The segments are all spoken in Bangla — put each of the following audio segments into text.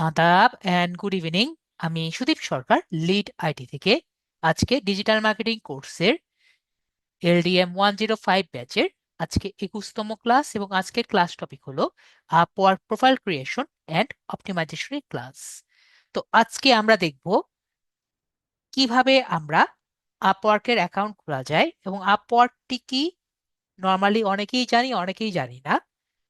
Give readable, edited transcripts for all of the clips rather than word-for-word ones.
আদাব অ্যান্ড গুড ইভিনিং। আমি সুদীপ সরকার, লিড আইটি থেকে। আজকে ডিজিটাল মার্কেটিং কোর্সের LDM 105 ব্যাচের আজকে 21তম ক্লাস, এবং আজকের ক্লাস টপিক হলো আপওয়ার্ক প্রোফাইল ক্রিয়েশন অ্যান্ড অপটিমাইজেশনের ক্লাস। তো আজকে আমরা দেখব কিভাবে আমরা আপওয়ার্কের অ্যাকাউন্ট খোলা যায়, এবং আপওয়ার্কটি কি নর্মালি অনেকেই জানি, অনেকেই জানি না।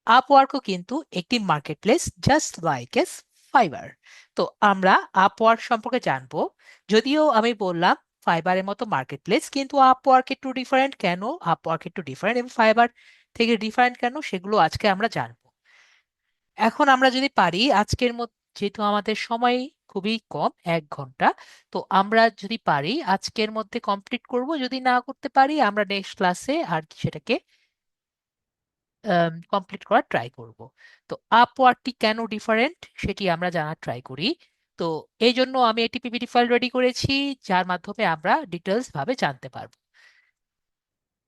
আপওয়ার্কও কিন্তু একটি marketplace, just like S fibre. তো আমরা আপওয়ার্ক সম্পর্কে জানবো। যদিও আমি বললাম ফাইবারের মতো মার্কেটপ্লেস, কিন্তু আপওয়ার্ক একটু ডিফারেন্ট। কেন আপওয়ার্ক একটু ডিফারেন্ট এবং ফাইবার থেকে ডিফারেন্ট কেন, সেগুলো আজকে আমরা জানবো। এখন আমরা যদি পারি আজকের মধ্যে, যেহেতু আমাদের সময় খুবই কম, 1 ঘন্টা, তো আমরা যদি পারি আজকের মধ্যে কমপ্লিট করব। যদি না করতে পারি আমরা নেক্সট ক্লাসে আর কি সেটাকে কমপ্লিট করার ট্রাই করব। তো আপওয়ার্কটি কেন ডিফারেন্ট সেটি আমরা জানার ট্রাই করি। তো এই জন্য আমি একটি পিপিটি ফাইল রেডি করেছি, যার মাধ্যমে আমরা ডিটেলস ভাবে জানতে পারবো।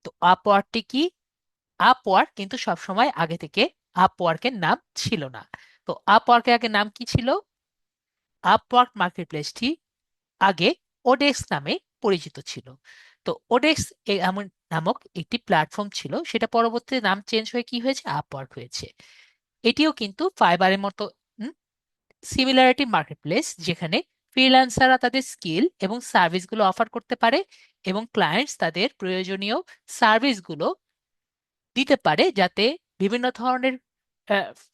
তো আপওয়ার্কটি কি? আপওয়ার্ক কিন্তু সবসময় আগে থেকে আপওয়ার্কের নাম ছিল না। তো আপওয়ার্কের আগে নাম কি ছিল? আপওয়ার্ক মার্কেটপ্লেসটি আগে ওডেক্স নামে পরিচিত ছিল। তো ওডেক্স এমন নামক একটি প্ল্যাটফর্ম ছিল, সেটা পরবর্তীতে নাম চেঞ্জ হয়ে কি হয়েছে, আপওয়ার্ক হয়েছে। এটিও কিন্তু ফাইবারের মতো সিমিলারিটি মার্কেটপ্লেস, যেখানে ফ্রিল্যান্সাররা তাদের স্কিল এবং সার্ভিসগুলো অফার করতে পারে, এবং ক্লায়েন্টস তাদের প্রয়োজনীয় সার্ভিসগুলো দিতে পারে, যাতে বিভিন্ন ধরনের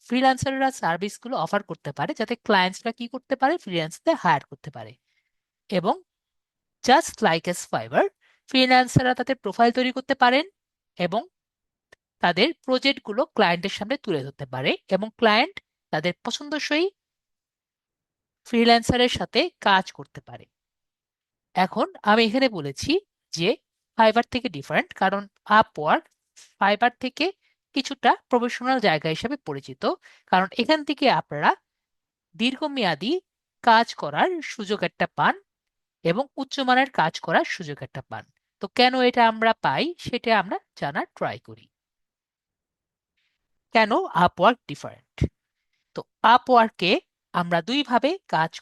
ফ্রিল্যান্সাররা সার্ভিসগুলো অফার করতে পারে, যাতে ক্লায়েন্টসরা কি করতে পারে, ফ্রিল্যান্সারদের হায়ার করতে পারে। এবং জাস্ট লাইক এস ফাইবার, ফ্রিল্যান্সাররা তাদের প্রোফাইল তৈরি করতে পারেন এবং তাদের প্রজেক্টগুলো ক্লায়েন্টের সামনে তুলে ধরতে পারে, এবং ক্লায়েন্ট তাদের পছন্দসই ফ্রিল্যান্সারের সাথে কাজ করতে পারে। এখন আমি এখানে বলেছি যে ফাইবার থেকে ডিফারেন্ট, কারণ আপওয়ার্ক ফাইবার থেকে কিছুটা প্রফেশনাল জায়গা হিসেবে পরিচিত। কারণ এখান থেকে আপনারা দীর্ঘমেয়াদী কাজ করার সুযোগ একটা পান, এবং উচ্চমানের কাজ করার সুযোগ একটা পান। তো কেন এটা আমরা পাই সেটা আমরা জানার ট্রাই করি। কেন আপওয়ার্ক ডিফারেন্ট? তো আপওয়ার্কে আমরা দুইভাবে কাজ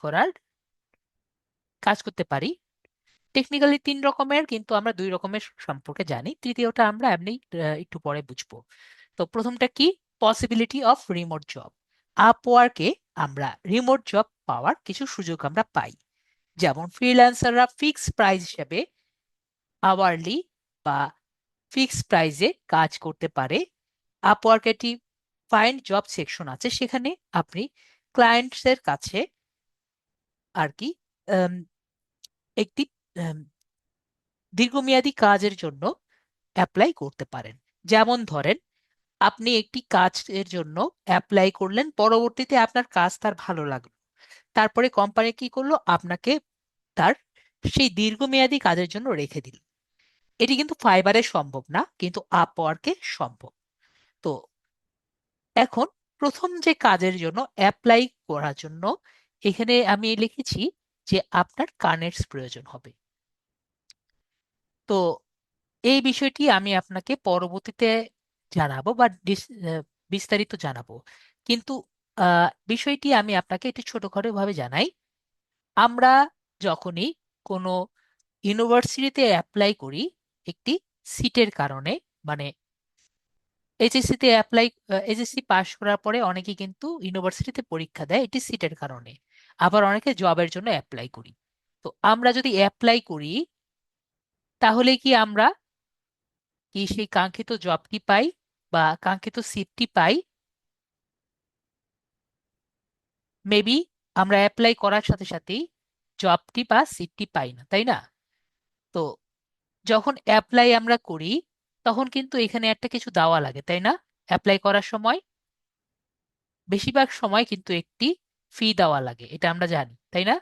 করতে পারি। টেকনিক্যালি 3 রকমের, কিন্তু আমরা 2 রকমের সম্পর্কে জানি, তৃতীয়টা আমরা এমনি একটু পরে বুঝবো। তো প্রথমটা কি? Possibility of remote job. আপওয়ার্কে আমরা রিমোট জব পাওয়ার কিছু সুযোগ আমরা পাই। যেমন ফ্রিল্যান্সাররা ফিক্সড প্রাইস হিসেবে আওয়ারলি বা ফিক্সড প্রাইসে কাজ করতে পারে। আপওয়ার্কে একটি ফাইন্ড জব সেকশন আছে, সেখানে আপনি ক্লায়েন্টসের কাছে আর কি আম, একটি দীর্ঘমেয়াদী কাজের জন্য অ্যাপ্লাই করতে পারেন। যেমন ধরেন, আপনি একটি কাজের জন্য অ্যাপ্লাই করলেন, পরবর্তীতে আপনার কাজ তার ভালো লাগলো, তারপরে কোম্পানি কি করলো, আপনাকে তার সেই দীর্ঘমেয়াদী কাজের জন্য রেখে দিল। এটি কিন্তু ফাইবারে সম্ভব না, কিন্তু আপওয়ার্কে সম্ভব। তো এখন প্রথম যে কাজের জন্য অ্যাপ্লাই করার জন্য এখানে আমি লিখেছি যে আপনার কানেক্টস প্রয়োজন হবে। তো এই বিষয়টি আমি আপনাকে পরবর্তীতে জানাবো, বা বিস্তারিত জানাবো। কিন্তু বিষয়টি আমি আপনাকে একটু ছোটখাটো ভাবে জানাই। আমরা যখনই কোনো ইউনিভার্সিটিতে অ্যাপ্লাই করি একটি সিটের কারণে, মানে এইচএসসি তে অ্যাপ্লাই, এইচএসসি পাশ করার পরে অনেকে কিন্তু ইউনিভার্সিটিতে পরীক্ষা দেয় এটি সিটের কারণে। আবার অনেকে জবের জন্য অ্যাপ্লাই করি। তো আমরা যদি অ্যাপ্লাই করি, তাহলে কি আমরা কি সেই কাঙ্ক্ষিত জবটি পাই বা কাঙ্ক্ষিত সিটটি পাই? মেবি আমরা অ্যাপ্লাই করার সাথে সাথেই জবটি বা সিটটি পাই না, তাই না? তো যখন অ্যাপ্লাই আমরা করি, তখন কিন্তু এখানে একটা কিছু দেওয়া লাগে, তাই না? অ্যাপ্লাই করার সময় বেশিরভাগ সময় কিন্তু একটি ফি দেওয়া লাগে, এটা আমরা জানি, তাই না?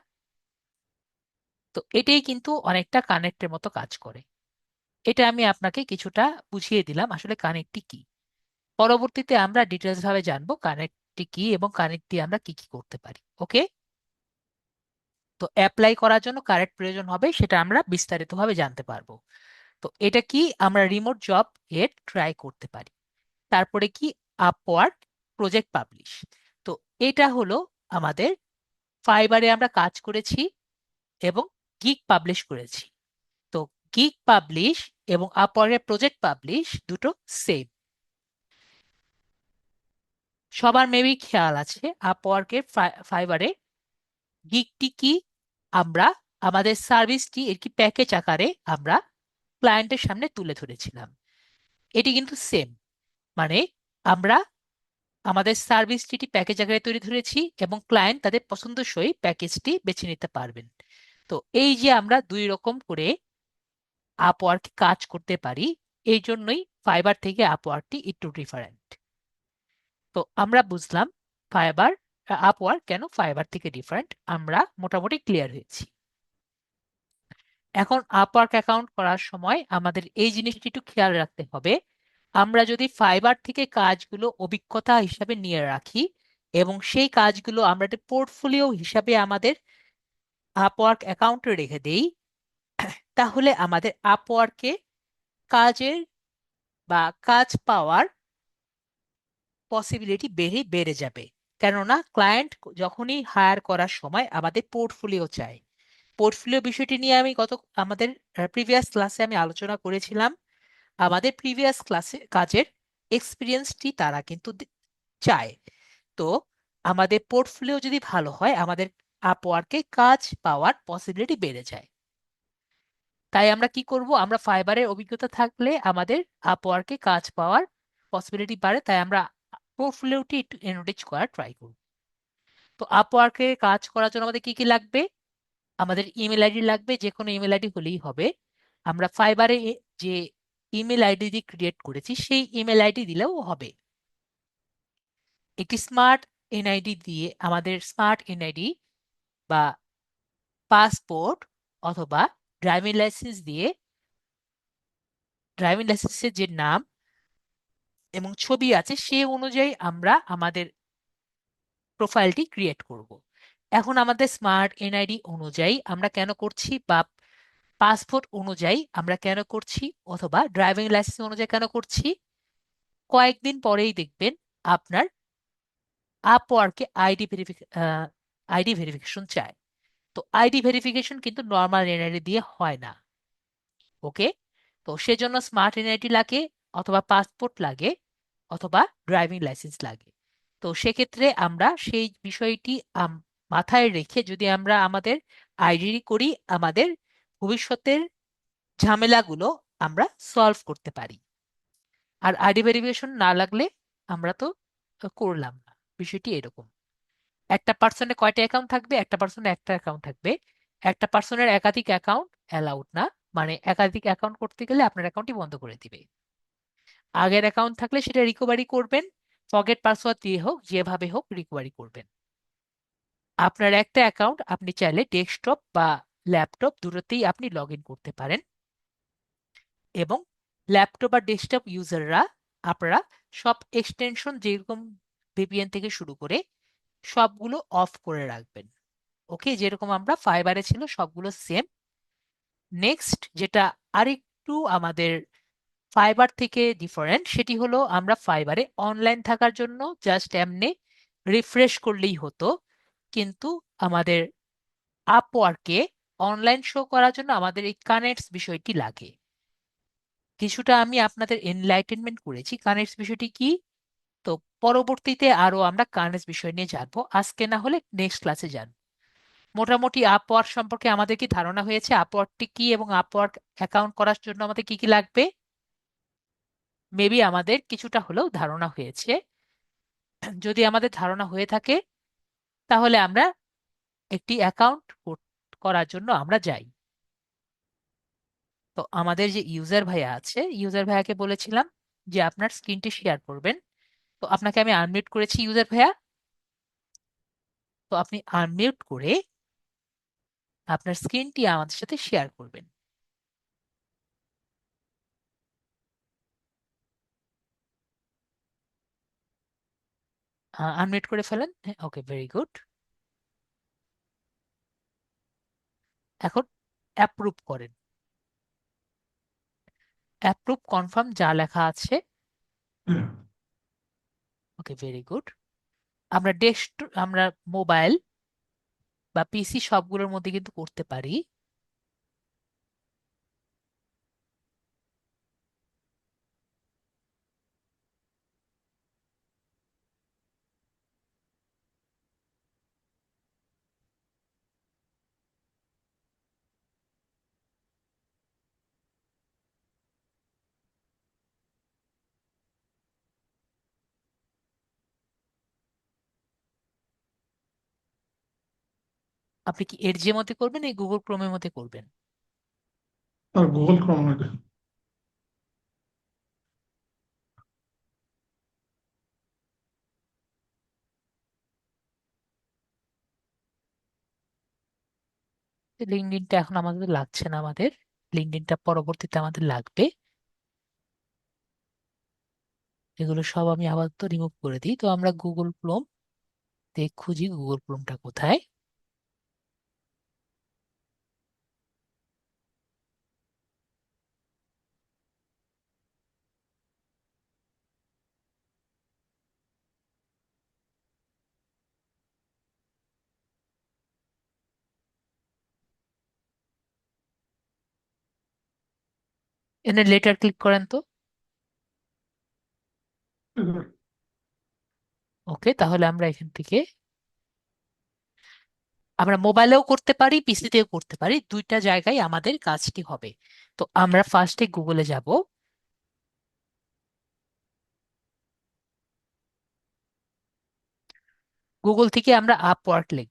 তো এটাই কিন্তু অনেকটা কানেক্টের মতো কাজ করে। এটা আমি আপনাকে কিছুটা বুঝিয়ে দিলাম আসলে কানেক্টটি কি। পরবর্তীতে আমরা ডিটেলস ভাবে জানবো কানেক্টটি কি এবং কানেক্ট দিয়ে আমরা কি কি করতে পারি। ওকে? তো অ্যাপ্লাই করার জন্য কারেক্ট প্রয়োজন হবে, সেটা আমরা বিস্তারিতভাবে জানতে পারবো। তো এটা কি? আমরা রিমোট জব এর ট্রাই করতে পারি। তারপরে কি? Upwork project publish. তো এটা হলো আমাদের ফাইবারে আমরা কাজ করেছি এবং গিগ পাবলিশ করেছি। তো গিগ পাবলিশ এবং আপওয়ার্কের প্রজেক্ট পাবলিশ দুটো সেম। সবার মেবি খেয়াল আছে আপওয়ার্কের ফাইবারে গিগটি কি, আমরা আমাদের সার্ভিসটি এর কি প্যাকেজ আকারে আমরা ক্লায়েন্টের সামনে তুলে ধরেছিলাম। এটি কিন্তু সেম, মানে আমরা আমাদের সার্ভিসটি প্যাকেজ আকারে তৈরি ধরেছি এবং ক্লায়েন্ট তাদের পছন্দসই প্যাকেজটি বেছে নিতে পারবেন। তো এই যে আমরা দুই রকম করে আপওয়ার্ক কাজ করতে পারি, এই জন্যই ফাইবার থেকে আপওয়ার্কটি একটু ডিফারেন্ট। তো আমরা বুঝলাম ফাইবার আপওয়ার্ক কেন ফাইবার থেকে ডিফারেন্ট, আমরা মোটামুটি ক্লিয়ার হয়েছি। এখন আপওয়ার্ক অ্যাকাউন্ট করার সময় আমাদের এই জিনিসটি একটু খেয়াল রাখতে হবে, আমরা যদি ফাইবার থেকে কাজগুলো অভিজ্ঞতা হিসাবে নিয়ে রাখি এবং সেই কাজগুলো আমরা একটা পোর্টফোলিও হিসাবে আমাদের আপওয়ার্ক অ্যাকাউন্টে রেখে দেই, তাহলে আমাদের আপওয়ার্কে কাজের বা কাজ পাওয়ার পসিবিলিটি বেড়ে বেড়ে যাবে। কেননা ক্লায়েন্ট যখনই হায়ার করার সময় আমাদের পোর্টফোলিও চায়। পোর্টফোলিও বিষয়টি নিয়ে আমি আমাদের প্রিভিয়াস ক্লাসে আমি আলোচনা করেছিলাম। আমাদের প্রিভিয়াস ক্লাসে কাজের এক্সপিরিয়েন্সটি তারা কিন্তু চায়। তো আমাদের পোর্টফোলিও যদি ভালো হয়, আমাদের আপওয়ার্কে কাজ পাওয়ার পসিবিলিটি বেড়ে যায়। তাই আমরা কি করব, আমরা ফাইবারের অভিজ্ঞতা থাকলে আমাদের আপওয়ার্কে কাজ পাওয়ার পসিবিলিটি বাড়ে, তাই আমরা পোর্টফোলিওটি একটু এনরিচ করার ট্রাই করব। তো আপওয়ার্কে কাজ করার জন্য আমাদের কি কি লাগবে, আমাদের ইমেল আইডি লাগবে, যে কোনো ইমেল আইডি হলেই হবে। আমরা ফাইবারে যে ইমেল আইডি দিয়ে ক্রিয়েট করেছি সেই ইমেল আইডি দিলেও হবে। একটি স্মার্ট এনআইডি দিয়ে, আমাদের স্মার্ট এনআইডি বা পাসপোর্ট অথবা ড্রাইভিং লাইসেন্স দিয়ে, ড্রাইভিং লাইসেন্সের যে নাম এবং ছবি আছে সে অনুযায়ী আমরা আমাদের প্রোফাইলটি ক্রিয়েট করব। এখন আমাদের স্মার্ট এনআইডি অনুযায়ী আমরা কেন করছি, বা পাসপোর্ট অনুযায়ী আমরা কেন করছি, অথবা ড্রাইভিং লাইসেন্স অনুযায়ী কেন করছি, কয়েকদিন পরেই দেখবেন আপনার আপওয়ার্কে আইডি ভেরিফিকেশন চায়। তো আইডি ভেরিফিকেশন কিন্তু নর্মাল এনআইডি দিয়ে হয় না। ওকে, তো সেজন্য স্মার্ট এনআইডি লাগে, অথবা পাসপোর্ট লাগে, অথবা ড্রাইভিং লাইসেন্স লাগে। তো সেক্ষেত্রে আমরা সেই বিষয়টি মাথায় রেখে যদি আমরা আমাদের আইডি করি, আমাদের ভবিষ্যতের ঝামেলাগুলো আমরা সলভ করতে পারি। আর আইডি ভেরিফিকেশন না লাগলে আমরা তো করলাম না। বিষয়টি এরকম, একটা পার্সনের কয়টা অ্যাকাউন্ট থাকবে, একটা পার্সনের একটা অ্যাকাউন্ট থাকবে। একটা পার্সনের একাধিক অ্যাকাউন্ট অ্যালাউড না, মানে একাধিক অ্যাকাউন্ট করতে গেলে আপনার অ্যাকাউন্টই বন্ধ করে দিবে। আগের অ্যাকাউন্ট থাকলে সেটা রিকভারি করবেন, ফরগেট পাসওয়ার্ড দিয়ে হোক, যেভাবে হোক রিকভারি করবেন। আপনার একটা অ্যাকাউন্ট আপনি চাইলে ডেস্কটপ বা ল্যাপটপ দুটোতেই আপনি লগ ইন করতে পারেন, এবং ল্যাপটপ বা ডেস্কটপ ইউজাররা আপনারা সব এক্সটেনশন যেরকম ভিপিএন থেকে শুরু করে সবগুলো অফ করে রাখবেন। ওকে, যেরকম আমরা ফাইবারে ছিল সবগুলো সেম। নেক্সট যেটা আরেকটু আমাদের ফাইবার থেকে ডিফারেন্ট, সেটি হলো আমরা ফাইবারে অনলাইন থাকার জন্য জাস্ট এমনি রিফ্রেশ করলেই হতো, কিন্তু আমাদের আপওয়ার্কে অনলাইন শো করার জন্য আমাদের এই কানেক্টস বিষয়টি লাগে। কিছুটা আমি আপনাদের এনলাইটেনমেন্ট করেছি কানেক্টস বিষয়টি কি। তো পরবর্তীতে আরো আমরা কানেক্টস বিষয় নিয়ে জানবো, আজকে না হলে নেক্সট ক্লাসে জানবো। মোটামুটি আপওয়ার্ক সম্পর্কে আমাদের কি ধারণা হয়েছে, আপওয়ার্কটি কি এবং আপওয়ার্ক অ্যাকাউন্ট করার জন্য আমাদের কি কি লাগবে? মেবি আমাদের কিছুটা হলেও ধারণা হয়েছে। যদি আমাদের ধারণা হয়ে থাকে তাহলে আমরা একটি অ্যাকাউন্ট করার জন্য আমরা যাই। তো আমাদের যে ইউজার ভাইয়া আছে, ইউজার ভাইয়াকে বলেছিলাম যে আপনার স্ক্রিনটি শেয়ার করবেন। তো আপনাকে আমি আনমিউট করেছি ইউজার ভাইয়া। তো আপনি আনমিউট করে আপনার স্ক্রিনটি আমাদের সাথে শেয়ার করবেন। আনমিউট করে ফেলেন, হ্যাঁ, ওকে, ভেরি গুড। এখন অ্যাপ্রুভ করেন, অ্যাপ্রুভ কনফার্ম যা লেখা আছে। ওকে, ভেরি গুড। আমরা মোবাইল বা পিসি সবগুলোর মধ্যে কিন্তু করতে পারি। আপনি কি এর যে মধ্যে করবেন এই গুগল ক্রোমের মধ্যে করবেন? আর গুগল ক্রোম এটা। লিঙ্কডইনটা এখন আমাদের লাগছে না, আমাদের লিঙ্কডইনটা পরবর্তীতে আমাদের লাগবে। এগুলো সব আমি আপাতত রিমুভ করে দিই। তো আমরা গুগল ক্রোম খুঁজি গুগল ক্রোমটা কোথায়। এখানে লেটার ক্লিক করেন তো। ওকে, তাহলে আমরা এখান থেকে আমরা মোবাইলেও করতে পারি, পিসিতেও করতে পারি, দুইটা জায়গায় আমাদের কাজটি হবে। তো আমরা ফার্স্টে গুগলে যাব। গুগল থেকে আমরা আপওয়ার্ক লিখব।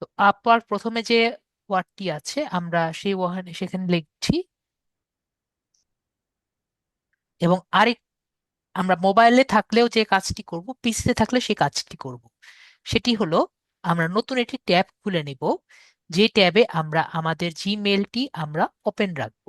তো আপওয়ার্ক প্রথমে যে ওয়ার্ডটি আছে আমরা সেই সেখানে লিখছি। এবং আরেক, আমরা মোবাইলে থাকলেও যে কাজটি করব পিসিতে থাকলে সেই কাজটি করব। সেটি হলো আমরা নতুন একটি ট্যাব খুলে নিব, যে ট্যাবে আমরা আমাদের জিমেলটি আমরা ওপেন রাখবো।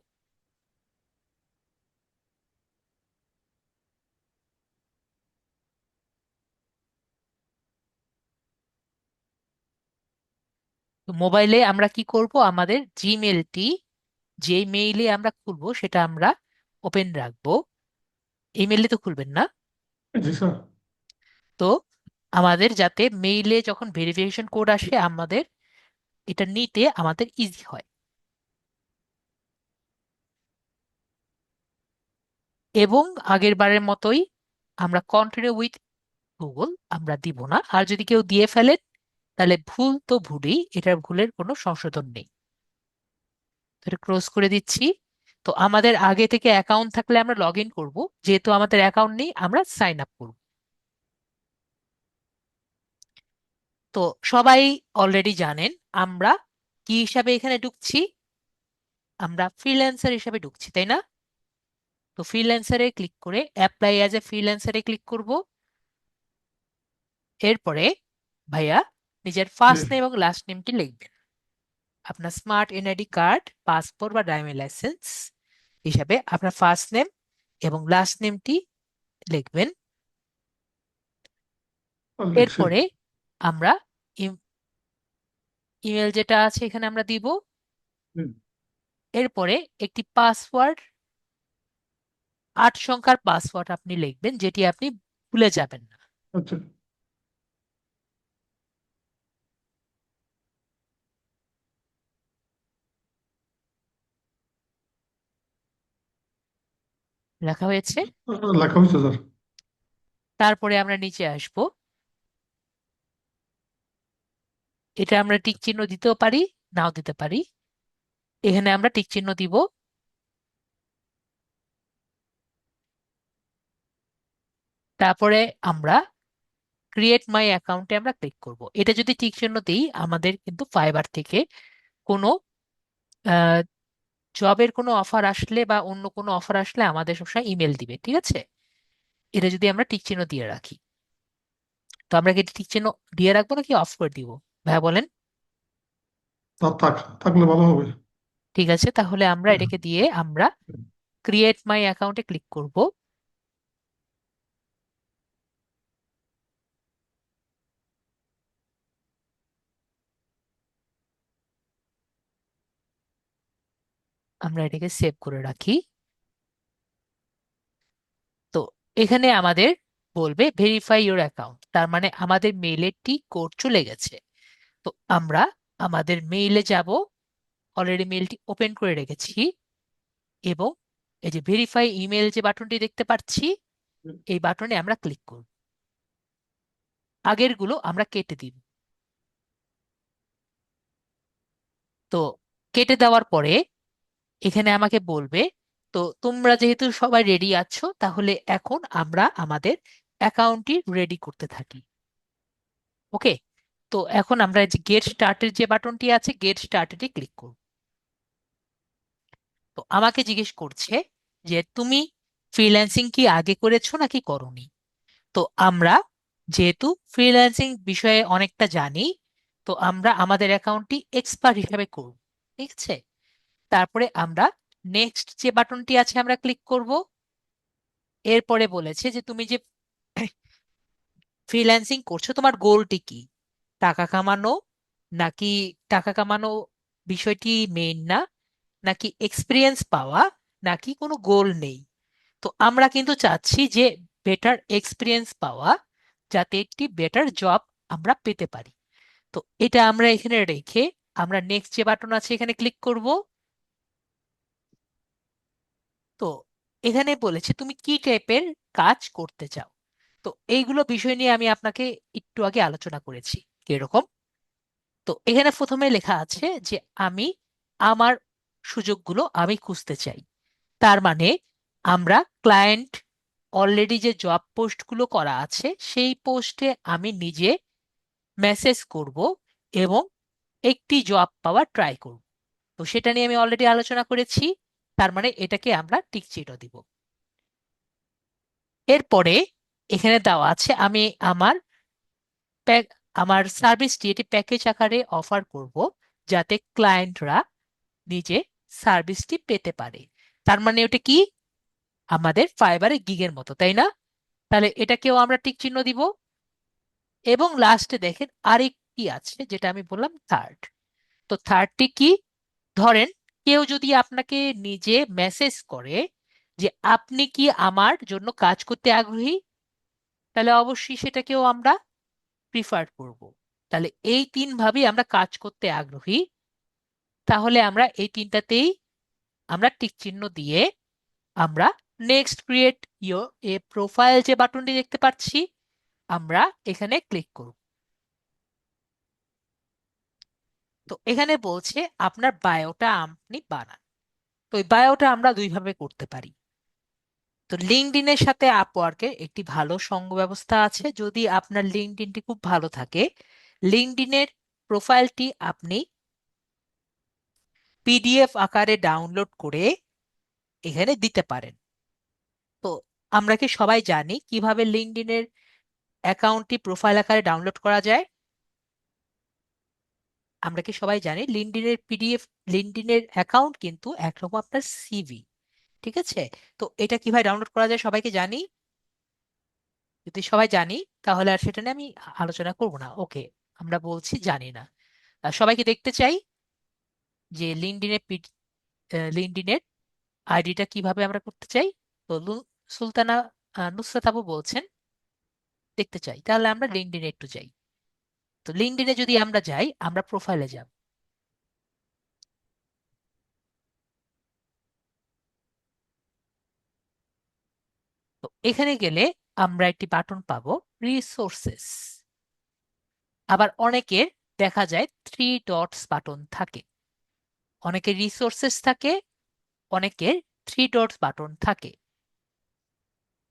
তো মোবাইলে আমরা কি করব, আমাদের জিমেলটি যে মেইলে আমরা খুলবো সেটা আমরা ওপেন রাখবো। ইমেইলে তো খুলবেন না। জি স্যার। তো আমাদের যাতে মেইলে যখন ভেরিফিকেশন কোড আসে আমাদের এটা নিতে আমাদের ইজি হয়। এবং আগের বারের মতোই আমরা কন্টিনিউ উইথ গুগল আমরা দিব না। আর যদি কেউ দিয়ে ফেলেন তাহলে ভুল তো ভুলই, এটার ভুলের কোনো সংশোধন নেই। তো এটা ক্লোজ করে দিচ্ছি। তো আমাদের আগে থেকে অ্যাকাউন্ট থাকলে আমরা লগ ইন করবো, যেহেতু আমাদের অ্যাকাউন্ট নেই আমরা সাইন আপ করব। তো সবাই অলরেডি জানেন আমরা কি হিসাবে এখানে ঢুকছি, আমরা ফ্রিল্যান্সার হিসাবে ঢুকছি, তাই না? তো ফ্রিল্যান্সারে ক্লিক করে অ্যাপ্লাই অ্যাজ এ ফ্রিল্যান্সারে ক্লিক করব। এরপরে ভাইয়া নিজের জি। ফার্স্ট নেম এবং লাস্ট নেমটি লিখবেন। আপনার স্মার্ট এনআইডি কার্ড, পাসপোর্ট বা ড্রাইভিং লাইসেন্স হিসাবে আপনার ফার্স্ট নেম এবং লাস্ট নেমটি লিখবেন। লিখছি। এরপরে আমরা ইমেল যেটা আছে এখানে আমরা দিব। হুম। এরপরে একটি পাসওয়ার্ড, 8 সংখ্যার পাসওয়ার্ড আপনি লিখবেন, যেটি আপনি ভুলে যাবেন না। আচ্ছা। লেখা হয়েছে। লেখা হয়েছে স্যার। তারপরে আমরা নিচে আসব। এটা আমরা টিক চিহ্ন দিতেও পারি, নাও দিতে পারি। এখানে আমরা টিক চিহ্ন দিব। তারপরে আমরা ক্রিয়েট মাই অ্যাকাউন্টে আমরা ক্লিক করব। এটা যদি টিক চিহ্ন দিই আমাদের কিন্তু ফাইবার থেকে কোনো জবের কোনো অফার আসলে বা অন্য কোনো অফার আসলে আমাদের সবসময় ইমেল দিবে, ঠিক আছে? এটা যদি আমরা টিক চিহ্ন দিয়ে রাখি। তো আমরা কি টিক চিহ্ন দিয়ে রাখবো নাকি অফ করে দিব, ভাইয়া বলেন? তার থাকলে ভালো হবে। ঠিক আছে, তাহলে আমরা এটাকে দিয়ে আমরা ক্রিয়েট মাই অ্যাকাউন্টে ক্লিক করব। আমরা এটাকে সেভ করে রাখি। তো এখানে আমাদের বলবে ভেরিফাই ইওর অ্যাকাউন্ট, তার মানে আমাদের মেইলেরটি কোড চলে গেছে। তো আমরা আমাদের মেইলে যাব, অলরেডি মেইলটি ওপেন করে রেখেছি, এবং এই যে ভেরিফাই ইমেল যে বাটনটি দেখতে পাচ্ছি, এই বাটনে আমরা ক্লিক করব। আগেরগুলো আমরা কেটে দিব। তো কেটে দেওয়ার পরে এখানে আমাকে বলবে, তো তোমরা যেহেতু সবাই রেডি আছো, তাহলে এখন আমরা আমাদের অ্যাকাউন্টটি রেডি করতে থাকি। ওকে, তো এখন আমরা এই যে গেট স্টার্টের যে বাটনটি আছে, গেট স্টার্টেডে ক্লিক করব। তো আমাকে জিজ্ঞেস করছে যে তুমি ফ্রিল্যান্সিং কি আগে করেছো নাকি করোনি। তো আমরা যেহেতু ফ্রিল্যান্সিং বিষয়ে অনেকটা জানি, তো আমরা আমাদের অ্যাকাউন্টটি এক্সপার্ট হিসাবে করব। ঠিক আছে, তারপরে আমরা নেক্সট যে বাটনটি আছে আমরা ক্লিক করব। এরপরে বলেছে যে তুমি যে ফ্রিল্যান্সিং করছো তোমার গোলটি কি, টাকা কামানো, নাকি টাকা কামানো বিষয়টি মেইন না, নাকি এক্সপিরিয়েন্স পাওয়া, নাকি কোনো গোল নেই। তো আমরা কিন্তু চাচ্ছি যে বেটার এক্সপিরিয়েন্স পাওয়া, যাতে একটি বেটার জব আমরা পেতে পারি। তো এটা আমরা এখানে রেখে আমরা নেক্সট যে বাটন আছে এখানে ক্লিক করব। তো এখানে বলেছে তুমি কি টাইপের কাজ করতে চাও। তো এইগুলো বিষয় নিয়ে আমি আপনাকে একটু আগে আলোচনা করেছি কিরকম। তো এখানে প্রথমে লেখা আছে যে আমি আমার সুযোগগুলো আমি খুঁজতে চাই। তার মানে আমরা ক্লায়েন্ট অলরেডি যে জব পোস্টগুলো করা আছে সেই পোস্টে আমি নিজে মেসেজ করব এবং একটি জব পাওয়ার ট্রাই করব। তো সেটা নিয়ে আমি অলরেডি আলোচনা করেছি, তার মানে এটাকে আমরা টিক চিহ্ন দিব। এরপরে এখানে দেওয়া আছে আমি আমার আমার সার্ভিসটি এটি প্যাকেজ আকারে অফার করব, যাতে ক্লায়েন্টরা নিজে সার্ভিসটি পেতে পারে। তার মানে ওটা কি, আমাদের ফাইবারের গিগের মতো, তাই না? তাহলে এটাকেও আমরা টিক চিহ্ন দিব। এবং লাস্টে দেখেন আরেকটি আছে যেটা আমি বললাম থার্ড। তো থার্ডটি কি, ধরেন কেউ যদি আপনাকে নিজে মেসেজ করে যে আপনি কি আমার জন্য কাজ করতে আগ্রহী, তাহলে অবশ্যই সেটাকেও আমরা প্রিফার করব। তাহলে এই তিন ভাবেই আমরা কাজ করতে আগ্রহী। তাহলে আমরা এই তিনটাতেই আমরা টিক চিহ্ন দিয়ে আমরা next create your A profile যে বাটনটি দেখতে পাচ্ছি আমরা এখানে ক্লিক করব। তো এখানে বলছে আপনার বায়োটা আপনি বানান। তো এই বায়োটা আমরা দুই ভাবে করতে পারি। তো লিঙ্কডইনের সাথে আপওয়ার্কের একটি ভালো সঙ্গ ব্যবস্থা আছে। যদি আপনার লিঙ্কডইনটি খুব ভালো থাকে, লিঙ্কডইনের প্রোফাইলটি আপনি পিডিএফ আকারে ডাউনলোড করে এখানে দিতে পারেন। তো আমরা কি সবাই জানি কিভাবে লিঙ্কডইনের অ্যাকাউন্টটি প্রোফাইল আকারে ডাউনলোড করা যায়? আমরা কি সবাই জানি লিঙ্কডইনের পিডিএফ, লিঙ্কডইনের অ্যাকাউন্ট কিন্তু একরকম আপনার সিভি। ঠিক আছে, তো এটা কিভাবে ডাউনলোড করা যায় সবাইকে জানি। যদি সবাই জানি তাহলে আর সেটা নিয়ে আমি আলোচনা করব না। ওকে, আমরা বলছি জানি না। সবাইকে দেখতে চাই যে লিঙ্কডইনের লিঙ্কডইনের আইডিটা কিভাবে আমরা করতে চাই। তো সুলতানা নুসরাত আপু বলছেন দেখতে চাই, তাহলে আমরা লিঙ্কডইনে একটু যাই। তো লিঙ্কডইনে যদি আমরা যাই, আমরা প্রোফাইলে যাব। তো এখানে গেলে আমরা একটি বাটন পাবো, রিসোর্সেস। আবার অনেকের দেখা যায় থ্রি ডটস বাটন থাকে, অনেকের রিসোর্সেস থাকে, অনেকের থ্রি ডটস বাটন থাকে।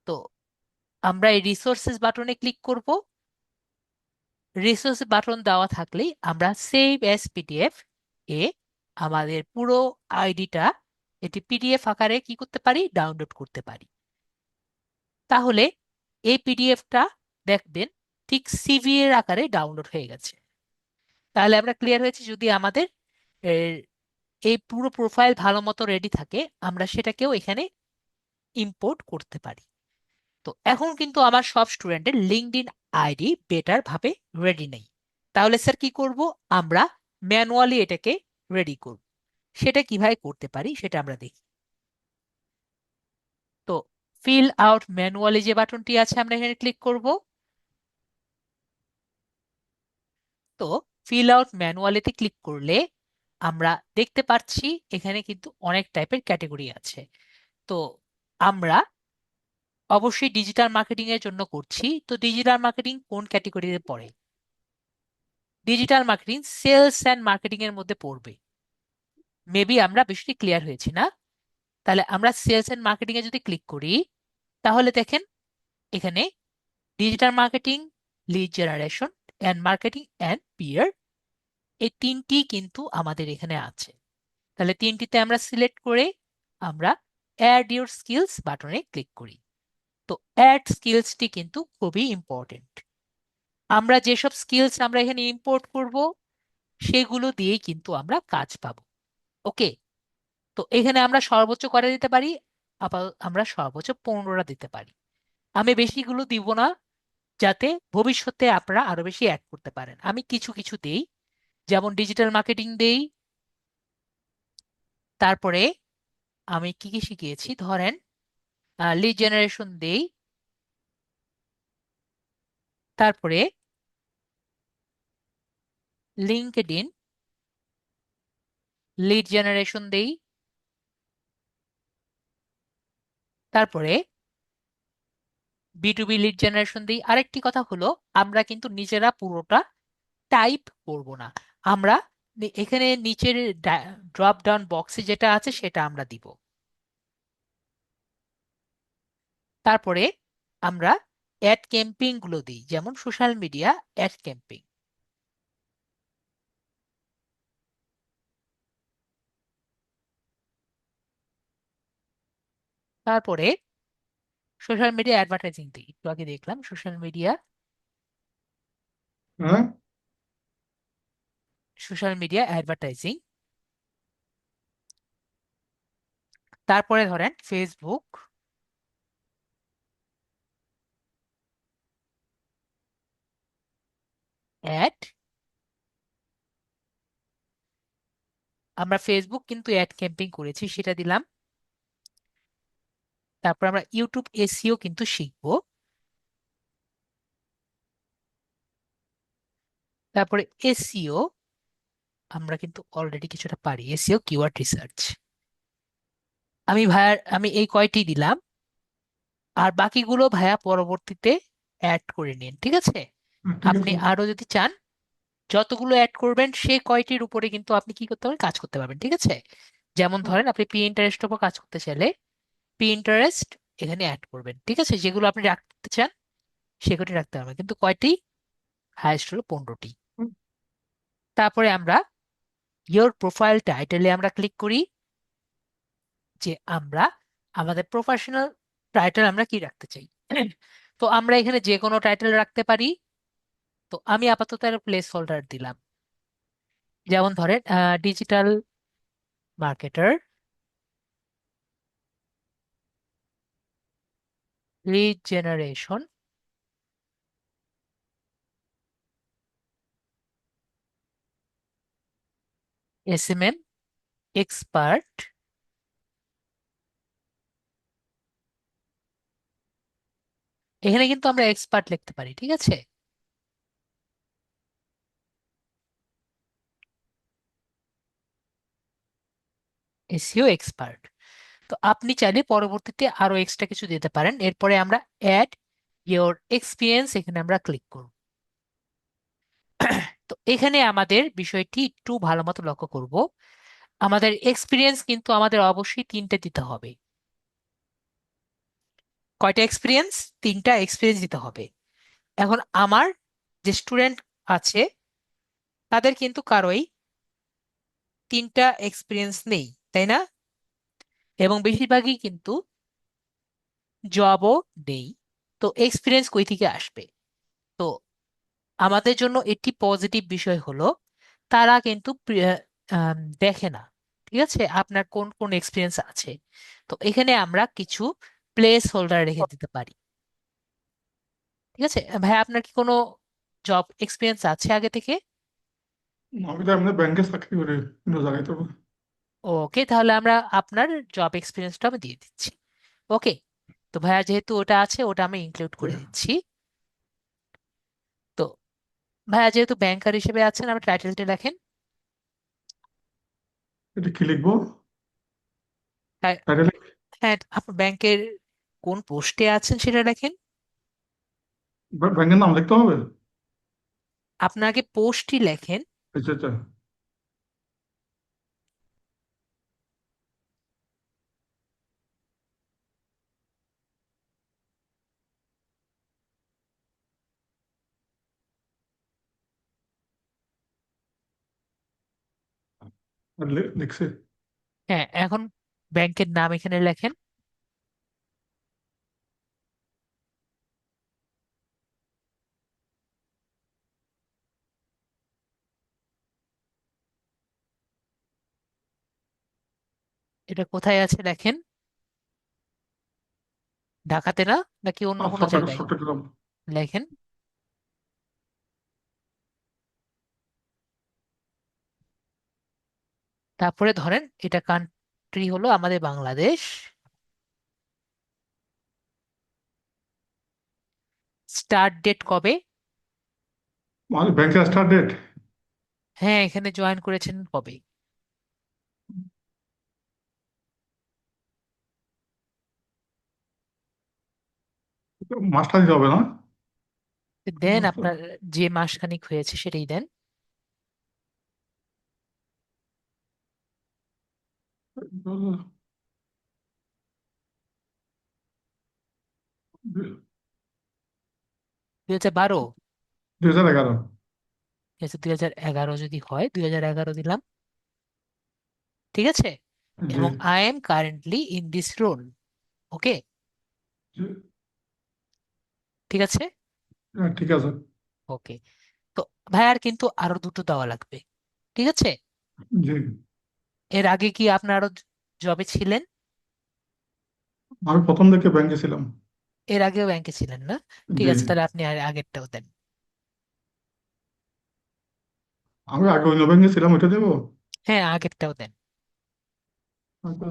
তো আমরা এই রিসোর্সেস বাটনে ক্লিক করব। রিসোর্স বাটন দেওয়া থাকলেই আমরা সেভ অ্যাজ পিডিএফ এ আমাদের পুরো আইডিটা এটি পিডিএফ আকারে কি করতে পারি, ডাউনলোড করতে পারি। তাহলে এই পিডিএফটা দেখবেন ঠিক সিভি এর আকারে ডাউনলোড হয়ে গেছে। তাহলে আমরা ক্লিয়ার হয়েছি, যদি আমাদের এর, এই পুরো প্রোফাইল ভালো মতো রেডি থাকে আমরা সেটাকেও এখানে ইম্পোর্ট করতে পারি। তো এখন কিন্তু আমার সব স্টুডেন্টের লিঙ্কডইন আইডি বেটার ভাবে রেডি নেই। তাহলে স্যার কি করব, আমরা ম্যানুয়ালি এটাকে রেডি করব। সেটা কিভাবে করতে পারি সেটা আমরা দেখি। তো ফিল আউট ম্যানুয়ালি যে বাটনটি আছে আমরা এখানে ক্লিক করব। তো ফিল আউট ম্যানুয়ালিতে ক্লিক করলে আমরা দেখতে পাচ্ছি এখানে কিন্তু অনেক টাইপের ক্যাটাগরি আছে। তো আমরা অবশ্যই ডিজিটাল মার্কেটিং এর জন্য করছি, তো ডিজিটাল মার্কেটিং কোন ক্যাটাগরিতে পড়ে? Digital marketing sales and marketing এর মধ্যে পড়বে। মেবি আমরা বিষয়টি ক্লিয়ার হয়েছি না? তাহলে আমরা সেলস অ্যান্ড মার্কেটিং এ যদি ক্লিক করি, তাহলে দেখেন এখানে digital marketing, lead generation and marketing and PR, এই তিনটি কিন্তু আমাদের এখানে আছে। তাহলে তিনটিতে আমরা সিলেক্ট করে আমরা অ্যাড ইউর স্কিলস বাটনে ক্লিক করি। তো অ্যাড স্কিলসটি কিন্তু খুবই ইম্পর্টেন্ট। আমরা যেসব স্কিলস আমরা এখানে ইম্পোর্ট করব সেগুলো দিয়েই কিন্তু আমরা কাজ পাবো। ওকে, তো এখানে আমরা সর্বোচ্চ করে দিতে পারি, আবার আমরা সর্বোচ্চ 15টা দিতে পারি। আমি বেশিগুলো দিব না, যাতে ভবিষ্যতে আপনারা আরো বেশি অ্যাড করতে পারেন। আমি কিছু কিছু দেই, যেমন ডিজিটাল মার্কেটিং দেই। তারপরে আমি কি কি শিখিয়েছি ধরেন, লিড জেনারেশন দেই। তারপরে লিঙ্কডইন লিড জেনারেশন দেই। তারপরে B to B lead generation দিই। আরেকটি কথা হলো, আমরা কিন্তু নিজেরা পুরোটা টাইপ করব না। আমরা এখানে নিচের ড্রপ ডাউন বক্সে যেটা আছে সেটা আমরা দিব। তারপরে আমরা অ্যাড ক্যাম্পিং গুলো দিই, যেমন সোশ্যাল মিডিয়া অ্যাড ক্যাম্পিং। তারপরে সোশ্যাল মিডিয়া অ্যাডভার্টাইজিং দিই, একটু আগে দেখলাম হ্যাঁ। Social media advertising. তারপরে ধরেন ফেসবুক অ্যাড, আমরা ফেসবুক কিন্তু অ্যাড ক্যাম্পিং করেছি সেটা দিলাম। তারপর আমরা ইউটিউব এসইও কিন্তু শিখবো। তারপরে এসইও আমরা কিন্তু অলরেডি কিছুটা পারি, এসইও কিওয়ার্ড রিসার্চ। আমি এই কয়টি দিলাম, আর বাকিগুলো ভাইয়া পরবর্তীতে অ্যাড করে নিন, ঠিক আছে? হ্যাঁ, ঠিক আপনি আছে। আরো যদি চান, যতগুলো অ্যাড করবেন সে কয়টির উপরে কিন্তু আপনি কি করতে পারবেন, কাজ করতে পারবেন, ঠিক আছে? যেমন ধরেন আপনি পি ইন্টারেস্ট উপর কাজ করতে চাইলে পি ইন্টারেস্ট এখানে অ্যাড করবেন, ঠিক আছে? যেগুলো আপনি রাখতে চান সেগুলি রাখতে পারবেন, কিন্তু কয়টি? হাইয়েস্ট হলো 15টি। তারপরে আমরা ইয়োর প্রোফাইল টাইটেলে আমরা ক্লিক করি, যে আমরা আমাদের প্রফেশনাল টাইটেল আমরা কি রাখতে চাই। তো আমরা এখানে যে কোনো টাইটেল রাখতে পারি। তো আমি আপাতত একটা প্লেস হোল্ডার দিলাম, যেমন ধরেন digital marketer, lead generation, SMM expert. এখানে কিন্তু আমরা এক্সপার্ট লিখতে পারি, ঠিক আছে? SEO expert. তো আপনি চাইলে পরবর্তীতে আরো এক্সট্রা কিছু দিতে পারেন। এরপরে আমরা অ্যাড ইওর এক্সপিরিয়েন্স এখানে আমরা ক্লিক করব। তো এখানে আমাদের বিষয়টি একটু ভালো মতো লক্ষ্য করব। আমাদের এক্সপিরিয়েন্স কিন্তু আমাদের অবশ্যই 3টে দিতে হবে। কয়টা এক্সপিরিয়েন্স? 3টা এক্সপিরিয়েন্স দিতে হবে। এখন আমার যে স্টুডেন্ট আছে তাদের কিন্তু কারোই 3টা এক্সপিরিয়েন্স নেই, তাই না? এবং বেশিরভাগই কিন্তু জবও নেই। তো এক্সপিরিয়েন্স কই থেকে আসবে? তো আমাদের জন্য একটি পজিটিভ বিষয় হলো তারা কিন্তু দেখে না, ঠিক আছে, আপনার কোন কোন এক্সপিরিয়েন্স আছে। তো এখানে আমরা কিছু প্লেস হোল্ডার রেখে দিতে পারি, ঠিক আছে? ভাই, আপনার কি কোনো জব এক্সপিরিয়েন্স আছে আগে থেকে? আমি তো এমনি ব্যাংকে চাকরি করি অন্য জায়গায় তো। ওকে, তাহলে আমরা আপনার জব এক্সপিরিয়েন্সটা আমি দিয়ে দিচ্ছি। ওকে, তো ভাইয়া যেহেতু ওটা আছে, ওটা আমি ইনক্লুড করে দিচ্ছি। তো ভাইয়া যেহেতু ব্যাংকার হিসেবে আছেন, আমার টাইটেলটা লেখেন। এটা কি লিখবো? টা- টাইটেল? হ্যাঁ, আপনার ব্যাংকের কোন পোস্টে আছেন সেটা লেখেন। ব্যাংকের নাম লিখতে হবে? আপনার আগে পোস্টই লেখেন। আচ্ছা আচ্ছা। লিখছে। হ্যাঁ, এখন ব্যাংকের নাম এখানে লেখেন। এটা কোথায় আছে লেখেন। ঢাকাতে না, নাকি অন্য কোনো জায়গায়? চট্টগ্রাম। লেখেন। তারপরে ধরেন এটা কান্ট্রি হলো আমাদের বাংলাদেশ। স্টার্ট ডেট কবে? মানে ব্যাংকের স্টার্ট ডেট? হ্যাঁ, এখানে জয়েন করেছেন কবে? মাসটা দিতে হবে না? দেন আপনার যে মাসখানেক হয়েছে সেটাই দেন। মাসটা 2012? 2011। ঠিক আছে, 2011 যদি হয় 2011 দিলাম। ঠিক আছে। জি এবং I am currently in this role. Okay. জি। ঠিক আছে। হ্যাঁ, ঠিক আছে। ওকে। তো ভাইয়ার কিন্তু আরো দুটো দেওয়া লাগবে। ঠিক আছে। জি। এর আগে কি আপনার আরো জবে ছিলেন? আমি প্রথম থেকে ব্যাংকে ছিলাম। এর আগেও ব্যাংকে ছিলেন না? ঠিক জি। আছে, তাহলে আপনি আগেরটাও দেন। আমি আগে অন্য ব্যাংকে ছিলাম, ওইটা দেবো? হ্যাঁ, আগেরটাও দেন। আচ্ছা,